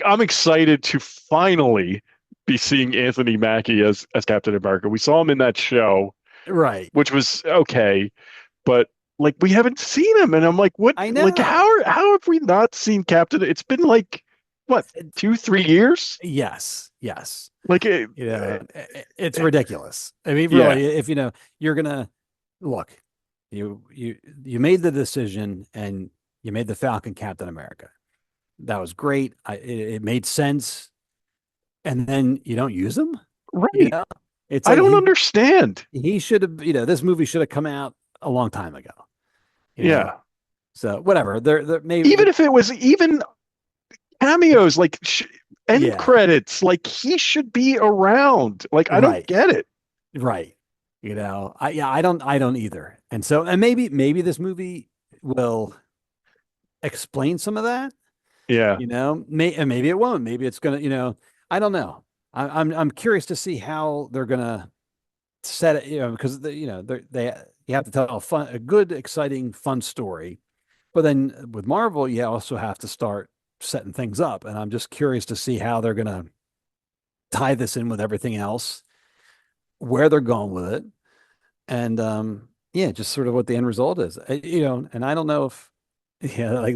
I: I'm excited to finally be seeing Anthony Mackie as Captain America. We saw him in that show,
J: right,
I: which was okay, but like we haven't seen him, and I'm like, what?
J: I know.
I: Like how have we not seen Captain? It's been like what, 2-3 years?
J: Yes.
I: Like
J: it's ridiculous. I mean, really, if you're gonna look, you made the decision and you made the Falcon Captain America. That was great. It made sense, and then you don't use him,
I: right?
J: It's
I: I don't understand.
J: He should have. This movie should have come out a long time ago.
I: Yeah.
J: So whatever. There maybe
I: even if it was even cameos, like end credits, like he should be around. Like I don't get it.
J: Right. I don't either. And so, and maybe this movie will explain some of that.
I: Yeah.
J: Maybe it won't. Maybe it's gonna. I don't know. I'm curious to see how they're gonna set it. Because you have to tell a good, exciting, fun story, but then with Marvel, you also have to start setting things up, and I'm just curious to see how they're gonna tie this in with everything else, where they're going with it, and just sort of what the end result is. And I don't know if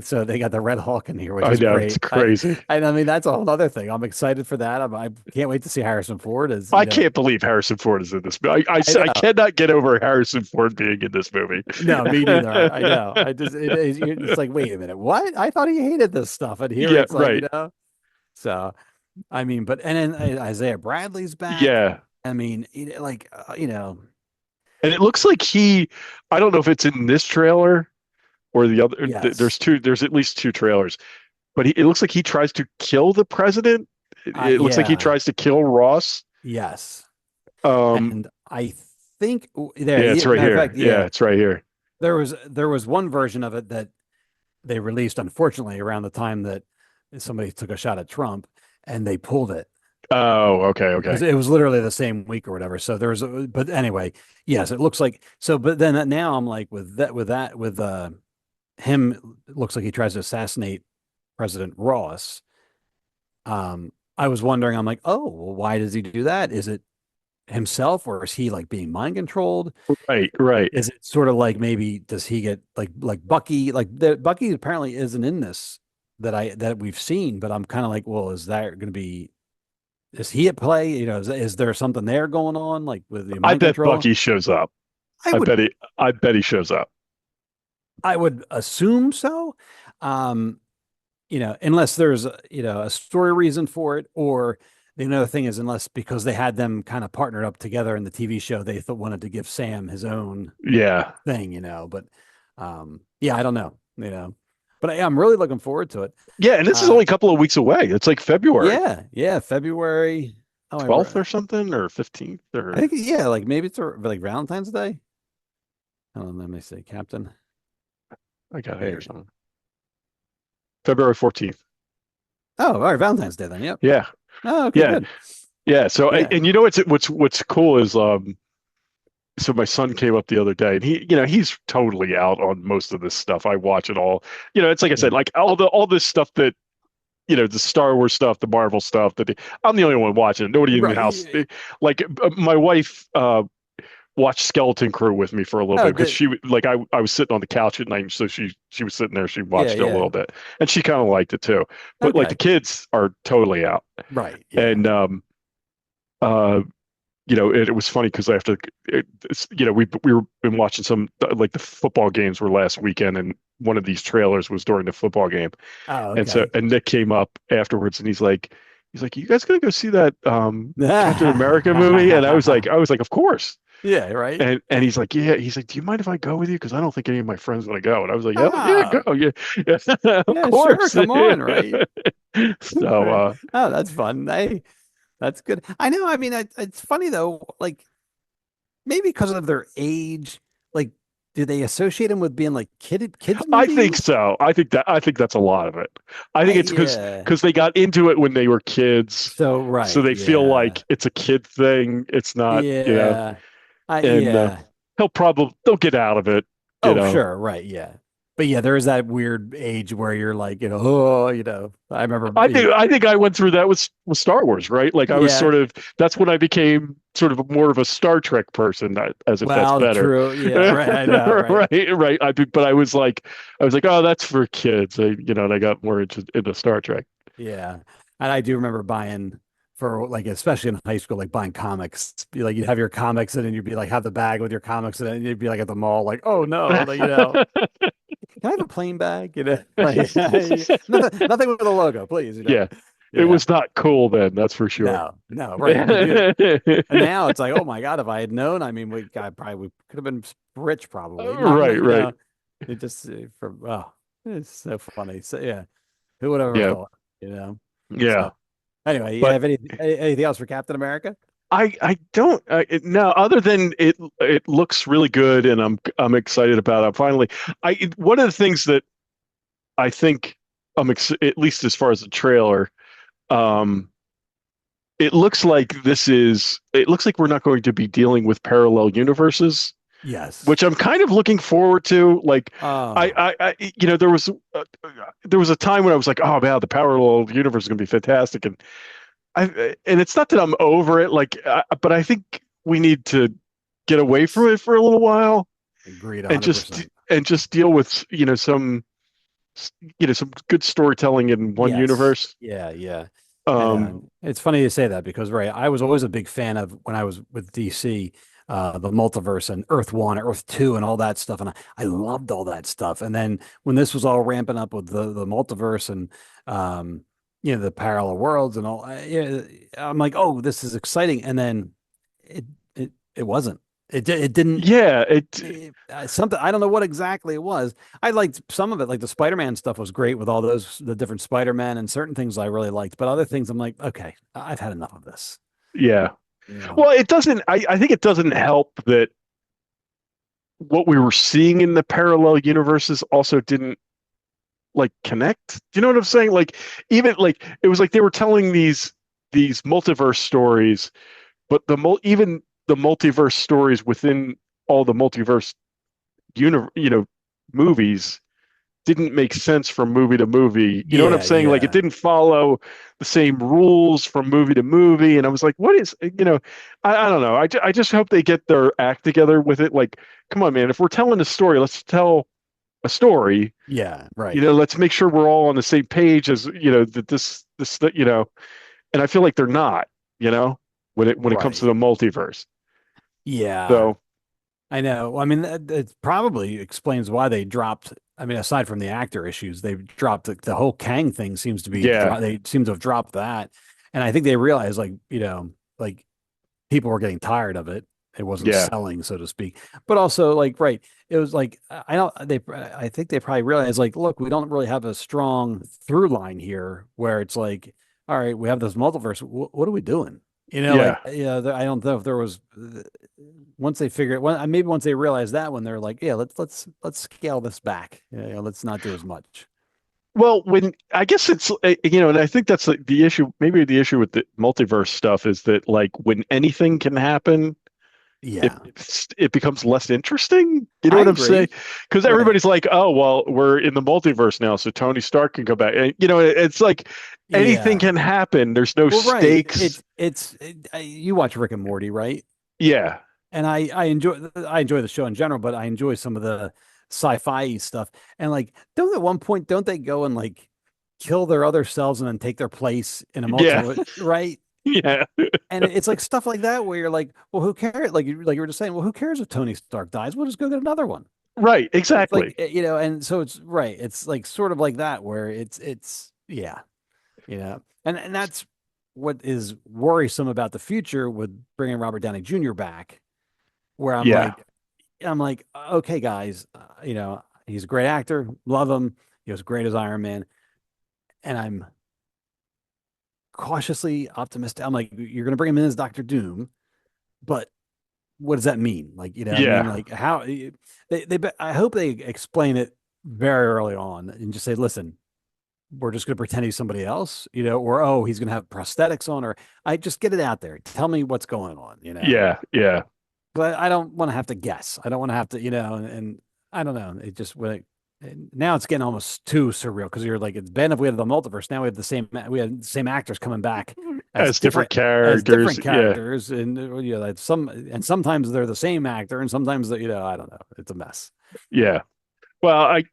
J: so they got the Red Hulk in here, which is great.
I: It's crazy.
J: I mean, that's a whole other thing. I'm excited for that. I can't wait to see Harrison Ford as.
I: I can't believe Harrison Ford is in this. I cannot get over Harrison Ford being in this movie.
J: No, me neither. I know. It's like, wait a minute, what? I thought he hated this stuff, and here it's like, So, I mean, and then Isaiah Bradley's back.
I: Yeah.
J: I mean,
I: and it looks like I don't know if it's in this trailer or the other.
J: Yes.
I: There's at least 2 trailers, but it looks like he tries to kill the president. It looks like he tries to kill Ross.
J: Yes.
I: And
J: I think
I: it's right here.
J: Fact,
I: it's right here.
J: There was one version of it that they released, unfortunately, around the time that somebody took a shot at Trump, and they pulled it.
I: Oh, okay.
J: It was literally the same week or whatever. So but anyway, yes, it looks like so. But then now I'm like with him, it looks like he tries to assassinate President Ross. I was wondering, I'm like, oh, well, why does he do that? Is it himself, or is he like being mind controlled?
I: Right, right.
J: Is it sort of like, maybe does he get like Bucky? Like Bucky apparently isn't in this that we've seen, but I'm kind of like, well, is that going to be? Is he at play? Is there something there going on, like with the
I: I
J: mind
I: bet
J: control?
I: Bucky shows up.
J: I
I: I
J: would
I: bet he. I bet he shows up.
J: I would assume so. Unless there's a story reason for it, or the another thing is, unless because they had them kind of partnered up together in the TV show, they wanted to give Sam his own
I: Yeah,
J: thing. But yeah, I don't know, but I'm really looking forward to it.
I: yeah. And this is only a couple of weeks away. It's like February
J: Yeah, February. Oh,
I: 12th or something, or 15th,
J: I
I: or
J: think, yeah, like maybe it's like Valentine's Day. Oh, let me see, Captain.
I: I got it or something. February 14th.
J: Oh, all right, Valentine's Day then. Yep.
I: Yeah,
J: Oh, okay,
I: yeah,
J: good.
I: yeah. So,
J: Yeah.
I: and what's cool is so my son came up the other day, and he's totally out on most of this stuff. I watch it all. It's like I said, like all this stuff that the Star Wars stuff, the Marvel stuff. I'm the only one watching it. Nobody in the house. Like my wife watched Skeleton Crew with me for a little
J: Oh,
I: bit because
J: good.
I: she like I was sitting on the couch at night, and so she was sitting there. She watched it a
J: Yeah.
I: little bit, and she kind of liked it too. But like the
J: Okay.
I: kids are totally out,
J: Right. Yeah.
I: and uh it was funny because after we were been watching some like the football games were last weekend, and one of these trailers was during the football game,
J: Oh,
I: and so
J: okay.
I: Nick came up afterwards, and he's like, you guys gonna go see that Captain America movie? And I was like, of course.
J: Yeah, right.
I: And he's like, yeah. He's like, do you mind if I go with you? Because I don't think any of my friends want to go. And I was like, hell yeah,
J: Oh,
I: go. Yeah, yeah, of
J: yeah, sure.
I: course.
J: Come on, right?
I: So,
J: Oh, that's fun. Hey, that's good. I know. I mean, it's funny though. Like maybe because of their age, like do they associate them with being like kids
I: I think
J: movies?
I: so. I think that's a lot of it. I think it's because
J: Yeah.
I: they got into it when they were kids,
J: So
I: so
J: right.
I: they feel
J: Yeah.
I: like it's a kid thing. It's not,
J: Yeah.
I: and
J: Yeah.
I: they'll get out of it, you
J: Oh,
I: know.
J: sure. Right. Yeah. But yeah, there is that weird age where you're like, I remember
I: I think I went through that with Star Wars, right? Like I was
J: yeah.
I: that's when I became sort of more of a Star Trek person, as if that's
J: Well,
I: better.
J: true. Yeah. Right. I know. Right.
I: Right. But I was like, oh, that's for kids. And I got more into Star Trek.
J: Yeah. And I do remember buying for like, especially in high school, like buying comics. Be like, you'd have your comics in, and you'd be like, have the bag with your comics in it, and you'd be like at the mall, like, oh no, like, can I have a plain bag? Like nothing with a logo, please.
I: Yeah. It
J: Yeah.
I: was not cool then, that's for sure.
J: No, right. And now it's like, oh my God, if I had known, I mean, we could have been rich, probably. Not,
I: Right, right.
J: it just it's so funny. So yeah, who would have ever
I: Yeah.
J: thought, you know?
I: Yeah.
J: So anyway, you
I: But
J: have anything else for Captain America?
I: I don't no, other than it looks really good, and I'm excited about it. Finally, one of the things that I think at least as far as the trailer, um, it looks like we're not going to be dealing with parallel universes,
J: Yes.
I: which I'm kind of looking forward to. Like,
J: Oh,
I: there was a time when I was like, oh man, the parallel universe is going to be fantastic, and it's not that I'm over it, like, but I think we need to get away from it for a little while
J: agreed
I: and
J: 100%.
I: just deal with some good storytelling in one
J: Yes.
I: universe.
J: Yeah, yeah.
I: Um,
J: It's funny you say that because, right, I was always a big fan of when I was with DC, the multiverse and Earth One, Earth Two, and all that stuff, and I loved all that stuff. And then when this was all ramping up with the multiverse and the parallel worlds and all, I'm like, oh, this is exciting. And then it wasn't. It didn't.
I: yeah,
J: Something, I don't know what exactly it was. I liked some of it, like the Spider-Man stuff was great with all the different Spider-Man, and certain things I really liked, but other things I'm like, okay, I've had enough of this.
I: yeah.
J: Yeah.
I: Well, it doesn't. I think it doesn't help that what we were seeing in the parallel universes also didn't like connect. Do you know what I'm saying? Like, even like it was like they were telling these multiverse stories, but even the multiverse stories within all the multiverse movies didn't make sense from movie to movie. You know what I'm saying? Like it didn't follow the same rules from movie to movie. And I was like, what is, I don't know. I just hope they get their act together with it. Like, come on, man, if we're telling a story, let's tell a story.
J: Yeah, right.
I: Let's make sure we're all on the same page as, that and I feel like they're not, when it comes to the multiverse.
J: Yeah.
I: So
J: I know. I mean, it probably explains why they dropped. I mean, aside from the actor issues, they dropped the whole Kang thing seems to be, they seem to have dropped that. And I think they realized like people were getting tired of it. It wasn't selling, so to speak. But also right. It was like, I think they probably realized like, look, we don't really have a strong through line here where it's like, all right, we have this multiverse. What are we doing? I don't know if there was once they figure it. Maybe once they realize that when they're like, yeah, let's scale this back. Let's not do as much.
I: Well, when I guess it's and I think that's the issue. Maybe the issue with the multiverse stuff is that like when anything can happen, it becomes less interesting. You know what I'm saying? Because everybody's like, oh well, we're in the multiverse now, so Tony Stark can go back. And it's like anything can happen. There's no stakes.
J: You watch Rick and Morty, right?
I: Yeah.
J: And I enjoy the show in general, but I enjoy some of the sci-fi stuff. And like, at one point don't they go and like kill their other selves and then take their place in a multiverse, right?
I: Yeah.
J: And it's like stuff like that where you're like, well, who cares? Like you were just saying, well, who cares if Tony Stark dies? We'll just go get another one.
I: Right. Exactly.
J: Like, and so it's right. It's like sort of like that where it's and that's what is worrisome about the future with bringing Robert Downey Jr. back, where I'm like, okay, guys, he's a great actor, love him. He was great as Iron Man, and I'm cautiously optimistic. I'm like, you're going to bring him in as Doctor Doom, but what does that mean? Like, I mean, like how I hope they explain it very early on and just say, listen, we're just going to pretend he's somebody else, or, oh, he's going to have prosthetics on, or I just get it out there. Tell me what's going on,
I: Yeah. Yeah.
J: But I don't want to have to guess. I don't want to have to, and I don't know. It just, now it's getting almost too surreal because you're like, it's been if we had the multiverse. Now we had the same actors coming back
I: as different characters,
J: and sometimes they're the same actor, and sometimes I don't know. It's a mess.
I: Yeah. Well, I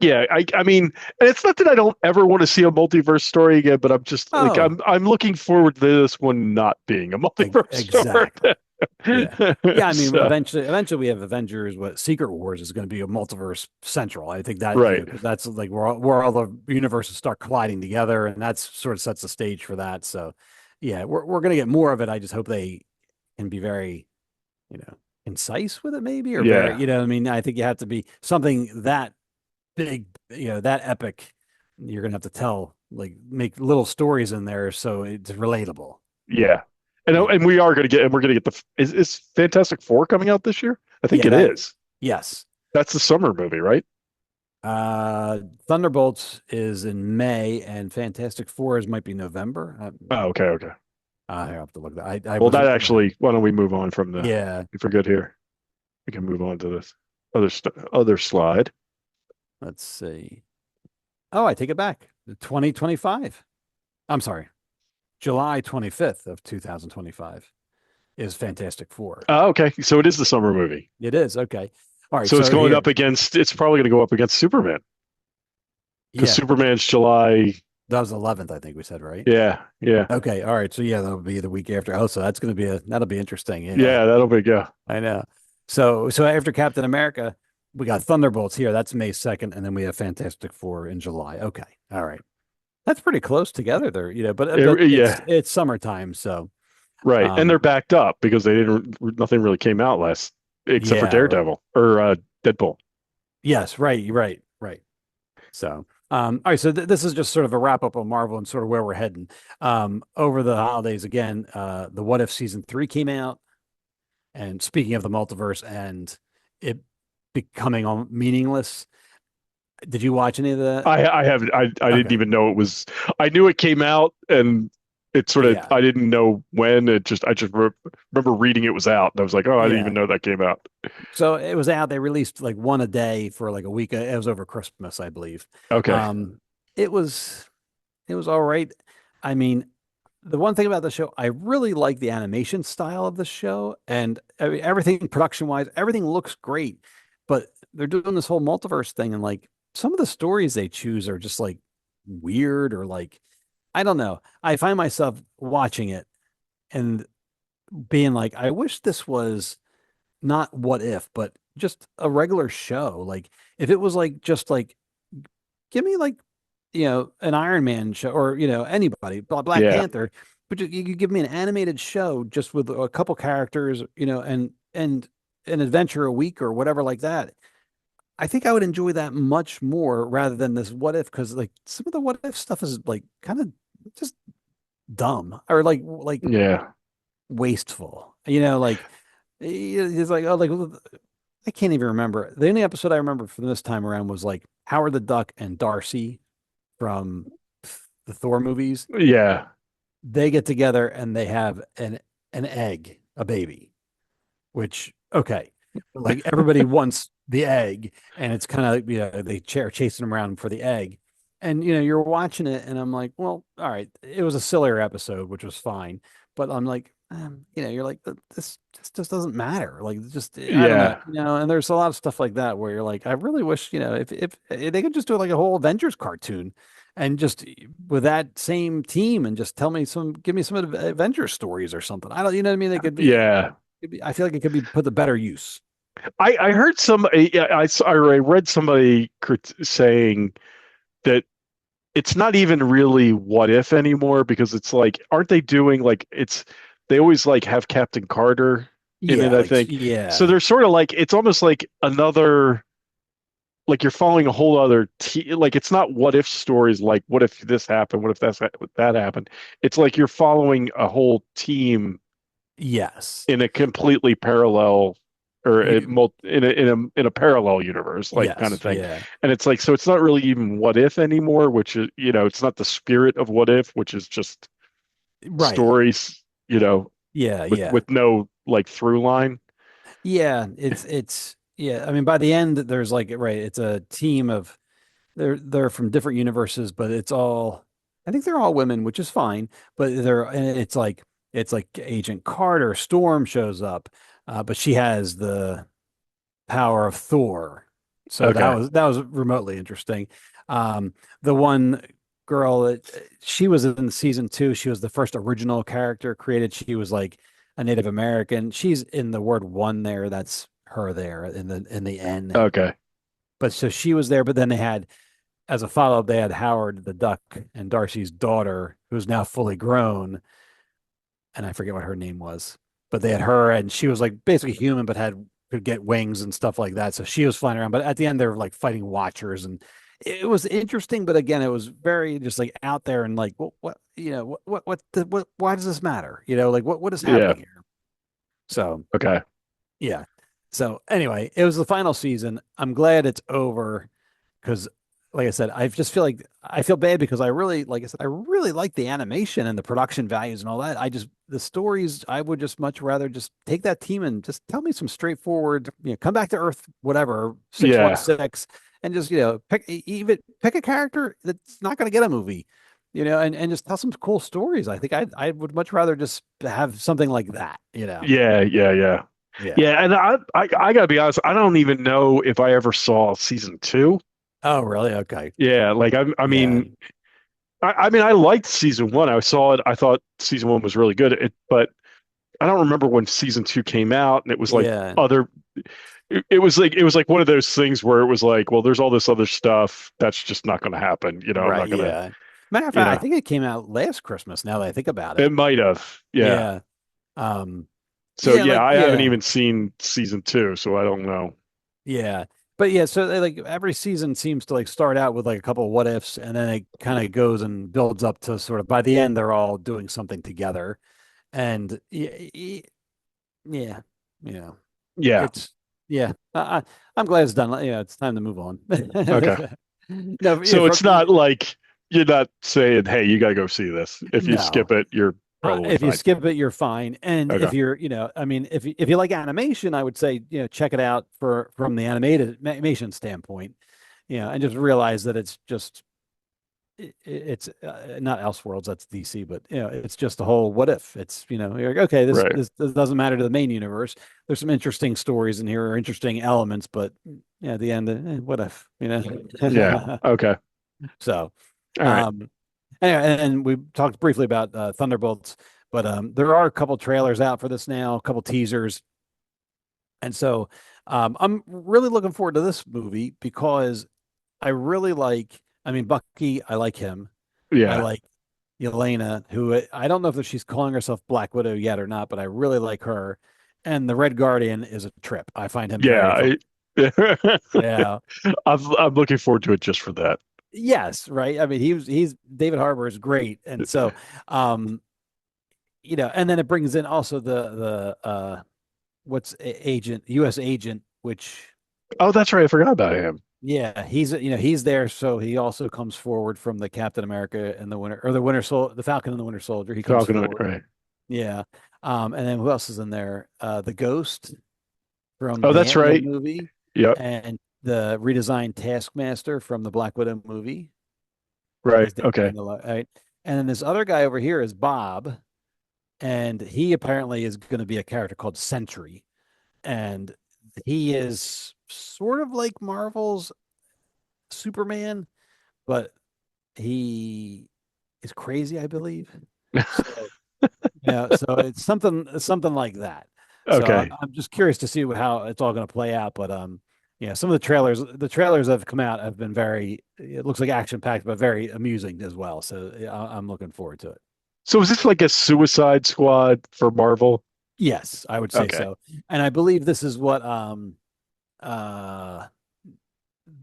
I: mean, and it's not that I don't ever want to see a multiverse story again, but I'm just like I'm looking forward to this one not being a multiverse story.
J: Yeah, I mean, eventually we have Avengers. What Secret Wars is going to be a multiverse central. I think that that's like where all the universes start colliding together, and that's sort of sets the stage for that. So, yeah, we're going to get more of it. I just hope they can be very, concise with it, maybe, or very, I mean, I think you have to be something that big, that epic. You're going to have to tell, like, make little stories in there so it's relatable.
I: Yeah. And we are going to we're going to get is Fantastic Four coming out this year? I think it is.
J: Yes.
I: That's the summer movie, right?
J: Thunderbolts is in May and Fantastic Four might be November.
I: Okay.
J: I have to look at that.
I: Why don't we move on from the, if we're good here, we can move on to this other slide.
J: Let's see. Oh, I take it back. 2025. I'm sorry. July 25th of 2025 is Fantastic Four.
I: Oh, okay. So it is the summer movie.
J: It is. Okay. All right.
I: So it's going up against, it's probably going to go up against Superman. Because Superman's July.
J: That was 11th, I think we said, right?
I: Yeah.
J: Okay. All right. So that'll be the week after. Oh, so that's going to be that'll be interesting.
I: Yeah, that'll be good.
J: I know. So after Captain America, we got Thunderbolts here. That's May 2nd. And then we have Fantastic Four in July. Okay. All right. That's pretty close together there, but it's summertime, so
I: right, and they're backed up because nothing really came out except for Daredevil or Deadpool.
J: Yes, right. So, all right, so this is just sort of a wrap up on Marvel and sort of where we're heading. Over the holidays, again, the What If season 3 came out, and speaking of the multiverse and it becoming meaningless. Did you watch any of that?
I: I haven't. I didn't even know it was. I knew it came out, and It sort of,
J: Yeah.
I: I didn't know when. I just remember reading it was out, and I was like, oh, I didn't even
J: Yeah.
I: know that came out.
J: So it was out. They released like one a day for like a week. It was over Christmas, I believe.
I: Okay.
J: Um, it was it was all right. I mean, the one thing about the show, I really like the animation style of the show, and I mean, everything production wise, everything looks great. But they're doing this whole multiverse thing, and like some of the stories they choose are just like weird or like I don't know. I find myself watching it and being like, I wish this was not what if, but just a regular show. Like if it was like just like give me like an Iron Man show or anybody, Black
I: Yeah.
J: Panther, but you give me an animated show just with a couple characters, and an adventure a week or whatever like that. I think I would enjoy that much more rather than this what if, because like some of the what if stuff is like kind of just dumb or like
I: Yeah.
J: wasteful. Like it's like oh like I can't even remember. The only episode I remember from this time around was like Howard the Duck and Darcy from the Thor movies.
I: Yeah.
J: They get together and they have an egg, a baby, which okay. Like everybody wants the egg, and it's kind of they are chasing them around for the egg. And you're watching it and I'm like, well, all right, it was a sillier episode, which was fine. But I'm like, you're like, this just doesn't matter. Like, just I don't know,
I: Yeah.
J: And there's a lot of stuff like that where you're like, I really wish, if they could just do like a whole Avengers cartoon, and just with that same team, and just give me some Avengers stories or something. I don't, you know what I mean? They could be,
I: Yeah.
J: I feel like it could be put to better use.
I: I heard some, I read somebody saying that it's not even really what if anymore because it's like, aren't they doing like they always like have Captain Carter in it,
J: Yeah,
I: I
J: like
I: think. So
J: yeah,
I: they're sort of like, it's almost like another, like you're following a whole other like it's not what if stories like what if this happened, what if that happened. It's like you're following a whole team
J: yes,
I: in a completely parallel or
J: you,
I: in a parallel universe like kind of
J: yes,
I: thing.
J: yeah,
I: And it's like so it's not really even what if anymore, which is it's not the spirit of what if, which is just
J: right,
I: stories,
J: yeah,
I: with
J: yeah.
I: no like through line.
J: Yeah, it's yeah. I mean, by the end, there's like right, it's a team of they're from different universes, but it's all I think they're all women, which is fine. But and it's like Agent Carter, Storm shows up, but she has the power of Thor, so
I: Okay.
J: that was remotely interesting. The one girl that she was in season two, she was the first original character created. She was like a Native American. She's in the word one there. That's her there in the N.
I: Okay.
J: But so she was there. But then they had as a follow up, they had Howard the Duck and Darcy's daughter, who's now fully grown, and I forget what her name was. But they had her, and she was like basically human, but could get wings and stuff like that. So she was flying around. But at the end, they were like fighting Watchers, and it was interesting. But again, it was very just like out there and like what why does this matter? Like what is
I: Yeah.
J: happening here? So
I: Okay.
J: yeah. So anyway, it was the final season. I'm glad it's over because like I said, I just feel like I feel bad because I really, like I said, I really like the animation and the production values and all that. The stories, I would just much rather just take that team and just tell me some straightforward, come back to Earth, whatever,
I: Yeah.
J: 616, and just, pick a character that's not going to get a movie, and just tell some cool stories. I think I would much rather just have something like that.
I: Yeah. Yeah. Yeah.
J: Yeah.
I: Yeah. And I gotta be honest, I don't even know if I ever saw season two.
J: Oh, really? Okay.
I: Yeah, like I
J: Yeah.
I: mean, I mean, I liked season one. I saw it. I thought season one was really good. But I don't remember when season two came out, and it was like
J: Yeah.
I: other. It was like one of those things where it was like, well, there's all this other stuff that's just not going to happen. I'm
J: Right.
I: not going to.
J: Yeah. Matter of
I: You
J: fact, I
I: know,
J: think it came out last Christmas. Now that I think about it.
I: it might have. Yeah.
J: Yeah. Um.
I: So
J: Yeah.
I: yeah,
J: Like.
I: I haven't
J: Yeah.
I: even seen season two, so I don't know.
J: Yeah. But yeah. So like every season seems to like start out with like a couple of what ifs, and then it kind of goes and builds up to sort of by the end they're all doing something together, and yeah. Yeah.
I: Yeah.
J: It's yeah. I'm glad it's done. Yeah. It's time to move on.
I: Okay.
J: No. Yeah.
I: So it's not like you're not saying, "Hey, you got to go see this." If you
J: No.
I: skip it, you're probably
J: If you
I: fine.
J: skip it, you're fine. And
I: Okay.
J: if you're, I mean, if you like animation, I would say, check it out from the animation standpoint, and just realize that it's just it's not Elseworlds, that's DC, but it's just the whole what if. It's you're like, okay, this,
I: Right.
J: this this doesn't matter to the main universe. There's some interesting stories in here or interesting elements, but at the end, what if,
I: Yeah. Okay.
J: So,
I: All right.
J: um, anyway, and we talked briefly about Thunderbolts, but there are a couple trailers out for this now, a couple teasers, and so I'm really looking forward to this movie because I really like. I mean, Bucky, I like him. I
I: Yeah.
J: like Yelena, who I don't know if she's calling herself Black Widow yet or not, but I really like her. And the Red Guardian is a trip. I find him very fun.
I: Yeah.
J: Yeah.
I: I'm looking forward to it just for that.
J: Yes, right. I mean, he's David Harbour is great, and so um, and then it brings in also the what's agent U.S. agent, which
I: Oh, that's right. I forgot about him.
J: yeah, he's there, so he also comes forward from the Captain America and the Falcon and the Winter Soldier. He comes
I: Falcon,
J: forward.
I: right.
J: Yeah. And then who else is in there? The Ghost from
I: Oh,
J: the
I: that's
J: Ant-Man
I: right.
J: movie,
I: Yep.
J: and the redesigned Taskmaster from the Black Widow movie.
I: Right.
J: He's down
I: Okay.
J: in the right. And then this other guy over here is Bob, and he apparently is going to be a character called Sentry, and he is sort of like Marvel's Superman, but he is crazy, I believe. So yeah, so it's something like that. So
I: Okay.
J: I'm just curious to see how it's all going to play out. But yeah, some of the trailers that have come out have been very. It looks like action packed, but very amusing as well. So yeah, I'm looking forward to it.
I: So is this like a Suicide Squad for Marvel?
J: Yes, I would say
I: Okay.
J: so. And I believe this is what uh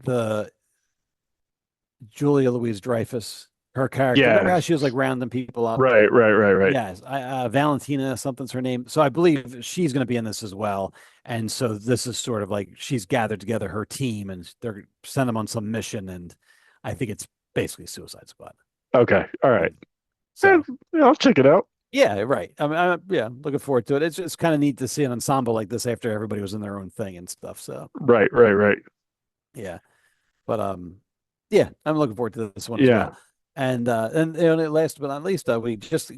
J: the Julia Louise-Dreyfus, her character. Remember
I: Yeah.
J: how she was like rounding people up?
I: Right. Right. Right. Right.
J: Yes, Valentina, something's her name. So I believe she's going to be in this as well. And so this is sort of like she's gathered together her team and they're send them on some mission. And I think it's basically Suicide Squad.
I: Okay. All right.
J: So
I: Yeah, I'll check it out.
J: yeah, right. I mean, yeah, looking forward to it. It's kind of neat to see an ensemble like this after everybody was in their own thing and stuff. So
I: Right. Right. Right.
J: yeah, but yeah, I'm looking forward to this one as
I: Yeah.
J: well. And last but not least, we just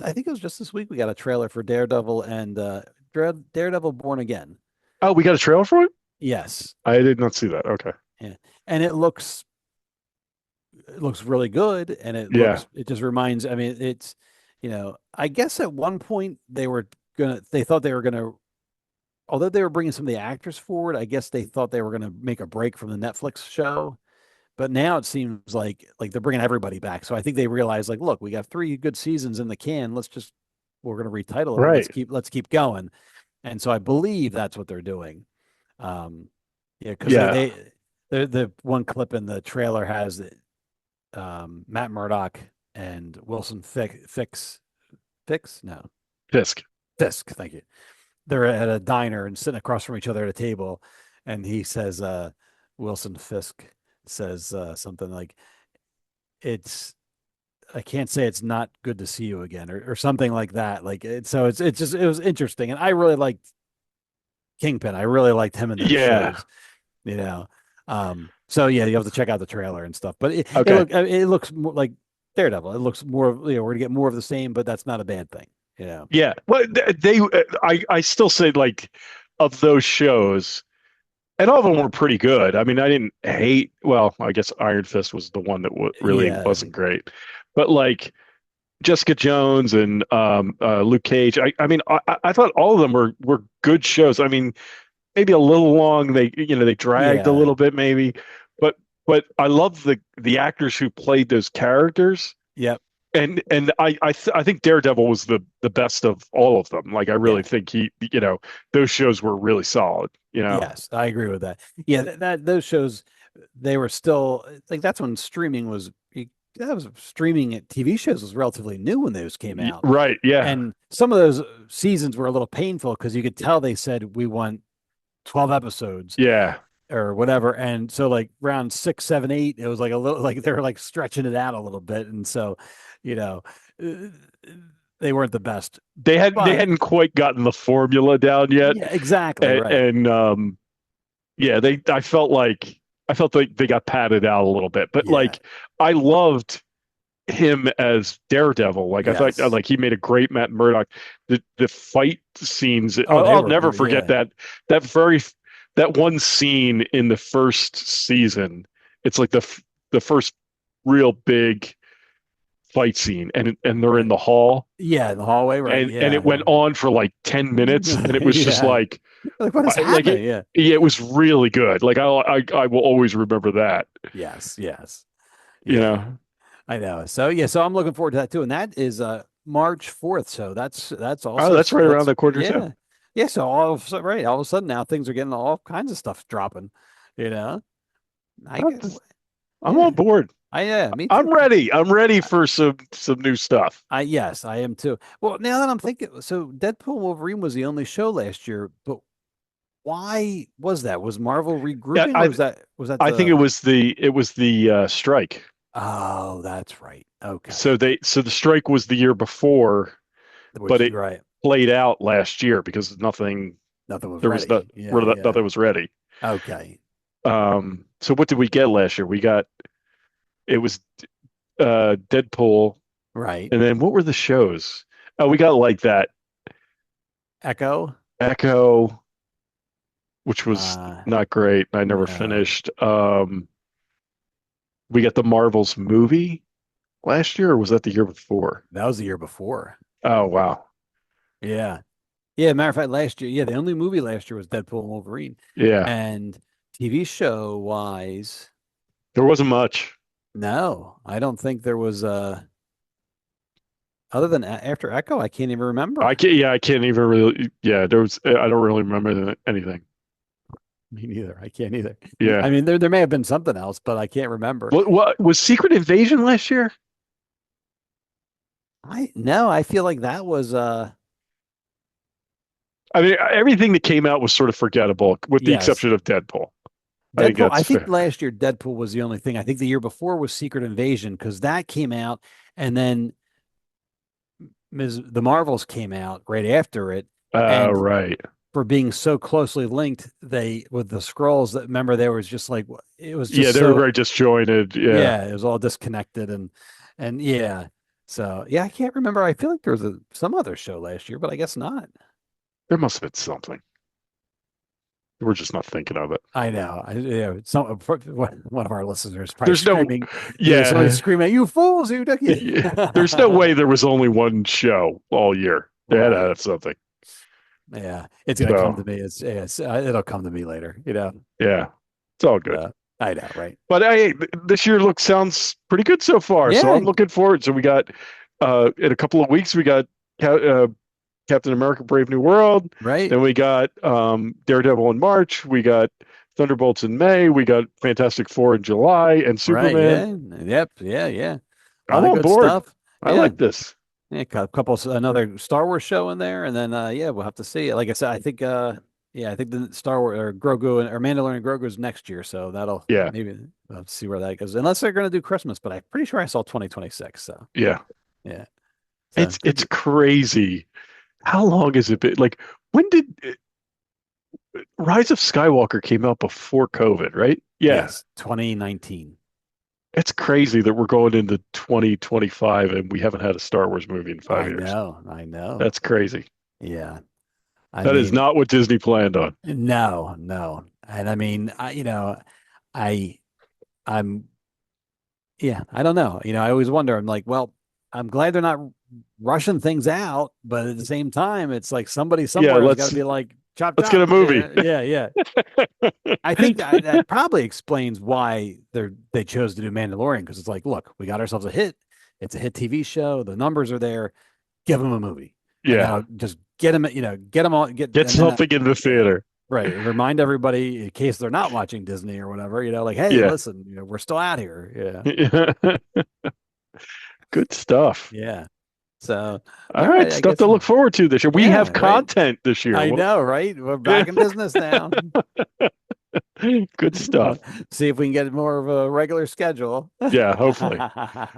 J: I think it was just this week we got a trailer for Daredevil and Daredevil Born Again.
I: Oh, we got a trailer for it?
J: Yes,
I: I did not see that. Okay.
J: yeah, and it looks really good, and
I: Yeah.
J: it just reminds. I mean, it's I guess at one point they thought they were gonna, although they were bringing some of the actors forward, I guess they thought they were gonna make a break from the Netflix show. But now it seems like they're bringing everybody back. So I think they realize like, look, we got 3 good seasons in the can. We're going to retitle it, but
I: Right.
J: let's keep going. And so I believe that's what they're doing. Yeah, because
I: Yeah.
J: the one clip in the trailer has Matt Murdock and Wilson no
I: Fisk.
J: Fisk. Thank you. They're at a diner and sitting across from each other at a table, and he says, Wilson Fisk says something like, "It's I can't say it's not good to see you again," or something like that. Like it was interesting, and I really liked Kingpin. I really liked him in those
I: Yeah.
J: shows. You know, so yeah, you have to check out the trailer and stuff. But
I: Okay.
J: it looks more like Daredevil. It looks more of we're gonna get more of the same, but that's not a bad thing.
I: Yeah. Well, I still say like of those shows, and all of them were pretty good. I mean, I didn't hate. Well, I guess Iron Fist was the one that really
J: Yeah,
I: wasn't great, but like Jessica Jones and Luke Cage. I mean, I thought all of them were good shows. I mean, maybe a little long. They dragged a
J: yeah,
I: little bit maybe, but I love the actors who played those characters.
J: yep,
I: And I think Daredevil was the best of all of them. Like I really
J: yeah.
I: think those shows were really solid.
J: Yes, I agree with that. Yeah, that those shows they were still like that's when streaming was that was streaming at TV shows was relatively new when those came out.
I: Right. Yeah.
J: And some of those seasons were a little painful because you could tell they said we want 12 episodes.
I: Yeah.
J: or whatever. And so like round 6, 7, 8, it was like a little like they were like stretching it out a little bit. And so, you know, uh, they weren't the best.
I: They
J: But
I: hadn't quite gotten the formula down yet.
J: yeah, exactly
I: And,
J: right.
I: yeah, I felt like they got padded out a little bit. But
J: Yeah.
I: like I loved him as Daredevil. Like I thought,
J: Yes.
I: like he made a great Matt Murdock. The fight scenes,
J: Oh, they
I: I'll
J: were
I: never
J: good.
I: forget
J: Yeah.
I: that very that one scene in the first season. It's like the first real big fight scene, and they're in
J: Right.
I: the hall,
J: Yeah. In the hallway. Right.
I: and it
J: Yeah.
I: went on for like 10 minutes, and it was just
J: Yeah.
I: like
J: Like, what is
I: like
J: happening? Yeah.
I: yeah, it was really good. Like I will always remember that.
J: Yes. Yes.
I: You
J: Yeah.
I: know.
J: I know. So yeah, so I'm looking forward to that too. And that is March 4th. So that's
I: Oh,
J: also
I: that's right around
J: that's
I: the corner too.
J: yeah. Yeah. So all of a sudden, right, all of a sudden now things are getting all kinds of stuff dropping, you know. I get
I: I'm on
J: yeah.
I: board.
J: Yeah, me too.
I: I'm ready. I'm ready for some new stuff.
J: Yes, I am too. Well, now that I'm thinking, so Deadpool and Wolverine was the only show last year, but why was that? Was Marvel
I: Yeah,
J: regrouping or was that
I: I think
J: the
I: it was the strike.
J: Oh, that's right. Okay.
I: So the strike was the year before, but
J: Which
I: it
J: you're right.
I: played out last year because
J: Nothing was
I: there was not
J: ready. Yeah, yeah.
I: nothing was ready.
J: Okay.
I: So what did we get last year? We got it was Deadpool,
J: Right.
I: and then what were the shows? Oh, we got like that
J: Echo.
I: Echo, which was
J: Uh,
I: not great. I never
J: no,
I: finished. We got the Marvels movie last year, or was that the year before?
J: that was the year before.
I: Oh wow.
J: Yeah. Yeah. Matter of fact, last year, yeah, the only movie last year was Deadpool and Wolverine.
I: Yeah.
J: And TV show wise,
I: There wasn't much.
J: no, I don't think there was other than after Echo, I can't even remember.
I: I can't even really yeah, there was I don't really remember anything.
J: Me neither. I can't either. I
I: Yeah.
J: mean, there may have been something else, but I can't remember.
I: What was Secret Invasion last year?
J: I no, I feel like that was
I: I mean, everything that came out was sort of forgettable, with the
J: yes.
I: exception of Deadpool. I think
J: Deadpool, I
I: that's
J: think
I: fair.
J: last year Deadpool was the only thing. I think the year before was Secret Invasion because that came out, and then the Marvels came out right after it. And
I: Right.
J: for being so closely linked, they with the scrolls that remember there was just like it was
I: Yeah,
J: just
I: they were
J: so
I: very disjointed. Yeah.
J: yeah, it was all disconnected and yeah. So yeah, I can't remember. I feel like there was some other show last year, but I guess not.
I: There must have been something. We're just not thinking of it.
J: I know. Yeah, one of our listeners probably
I: There's no,
J: screaming. Yeah, somebody
I: yeah,
J: screaming, "You fools! Who took you?"
I: there's no way there was only one show all year. They had to
J: Right.
I: have something.
J: Yeah, it's gonna come to
I: So,
J: me. It'll come to me later. You know.
I: yeah, it's all good.
J: I know, right?
I: But this year sounds pretty good so far. So
J: Yeah,
I: I'm looking forward. So we got in a couple of weeks we got Captain America: Brave New World.
J: right,
I: Then we got Daredevil in March. We got Thunderbolts in May. We got Fantastic Four in July, and
J: right.
I: Superman.
J: Yeah, yep, yeah, yeah. A lot
I: I'm
J: of
I: on
J: good
I: board.
J: stuff.
I: I
J: Yeah,
I: like this.
J: yeah. Another Star Wars show in there, and then yeah, we'll have to see. Like I said, I think yeah, I think the Star Wars or Grogu or Mandalorian Grogu is next year, so that'll
I: Yeah,
J: maybe we'll have to see where that goes. Unless they're going to do Christmas, but I'm pretty sure I saw 2026. So
I: yeah.
J: yeah, so
I: It's crazy. How long has it been? Like, when did Rise of Skywalker came out before COVID, right? Yeah.
J: yes, 2019.
I: It's crazy that we're going into 2025 and we haven't had a Star Wars movie in 5 years.
J: I know.
I: That's crazy.
J: Yeah. I
I: That is
J: mean,
I: not what Disney planned on.
J: no, no. And I mean, I, I'm, yeah, I don't know. I always wonder, I'm like, well, I'm glad they're not rushing things out, but at the same time, it's like somebody
I: Yeah,
J: somewhere has got to be like, chop,
I: let's get a
J: chop.
I: movie.
J: Yeah, yeah. I think that probably explains why they chose to do Mandalorian because it's like, look, we got ourselves a hit. It's a hit TV show. The numbers are there. Give them a movie. And
I: Yeah.
J: now just get them, get them all,
I: Get
J: and then,
I: something in the theater.
J: right. Remind everybody in case they're not watching Disney or whatever, like, hey,
I: Yeah.
J: listen, we're still out here. Yeah.
I: Good stuff.
J: Yeah. So,
I: All right,
J: I
I: stuff
J: guess,
I: to look forward to this year. We
J: yeah,
I: have
J: right.
I: content this year.
J: I know, right? We're back in business now.
I: Good stuff.
J: See if we can get more of a regular schedule.
I: Yeah, hopefully.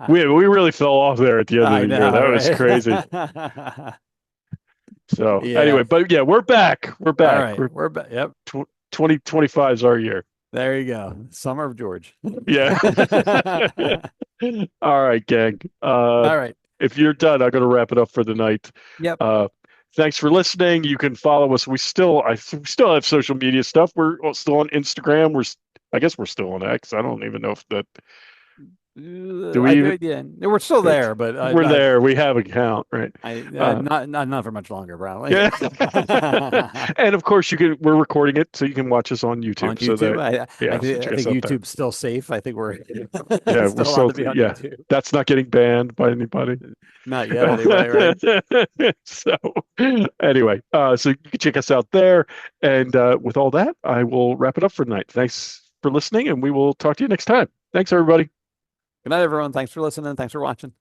I: We really fell off there at the end of the year. That was crazy. So anyway, but yeah, we're back. We're back.
J: All right, we're back. Yep.
I: 2025 is our year.
J: There you go. Summer of George.
I: Yeah. All right, gang.
J: All right.
I: If you're done, I'm going to wrap it up for the night.
J: Yep.
I: Thanks for listening. You can follow us. We still have social media stuff. We're still on Instagram. I guess we're still on X. I don't even know if that. Do we?
J: Yeah, we're still there, but
I: we're there. We have an account, right?
J: Not for much longer, probably.
I: Yeah. And of course, we're recording it, so you can watch us on YouTube.
J: On YouTube,
I: so
J: I think YouTube's still safe. I think we're
I: we're still
J: YouTube.
I: That's not getting banned by anybody.
J: Not yet, anyway. Right?
I: So anyway, so you can check us out there. And with all that, I will wrap it up for tonight. Thanks for listening, and we will talk to you next time. Thanks, everybody.
J: Good night, everyone. Thanks for listening. Thanks for watching.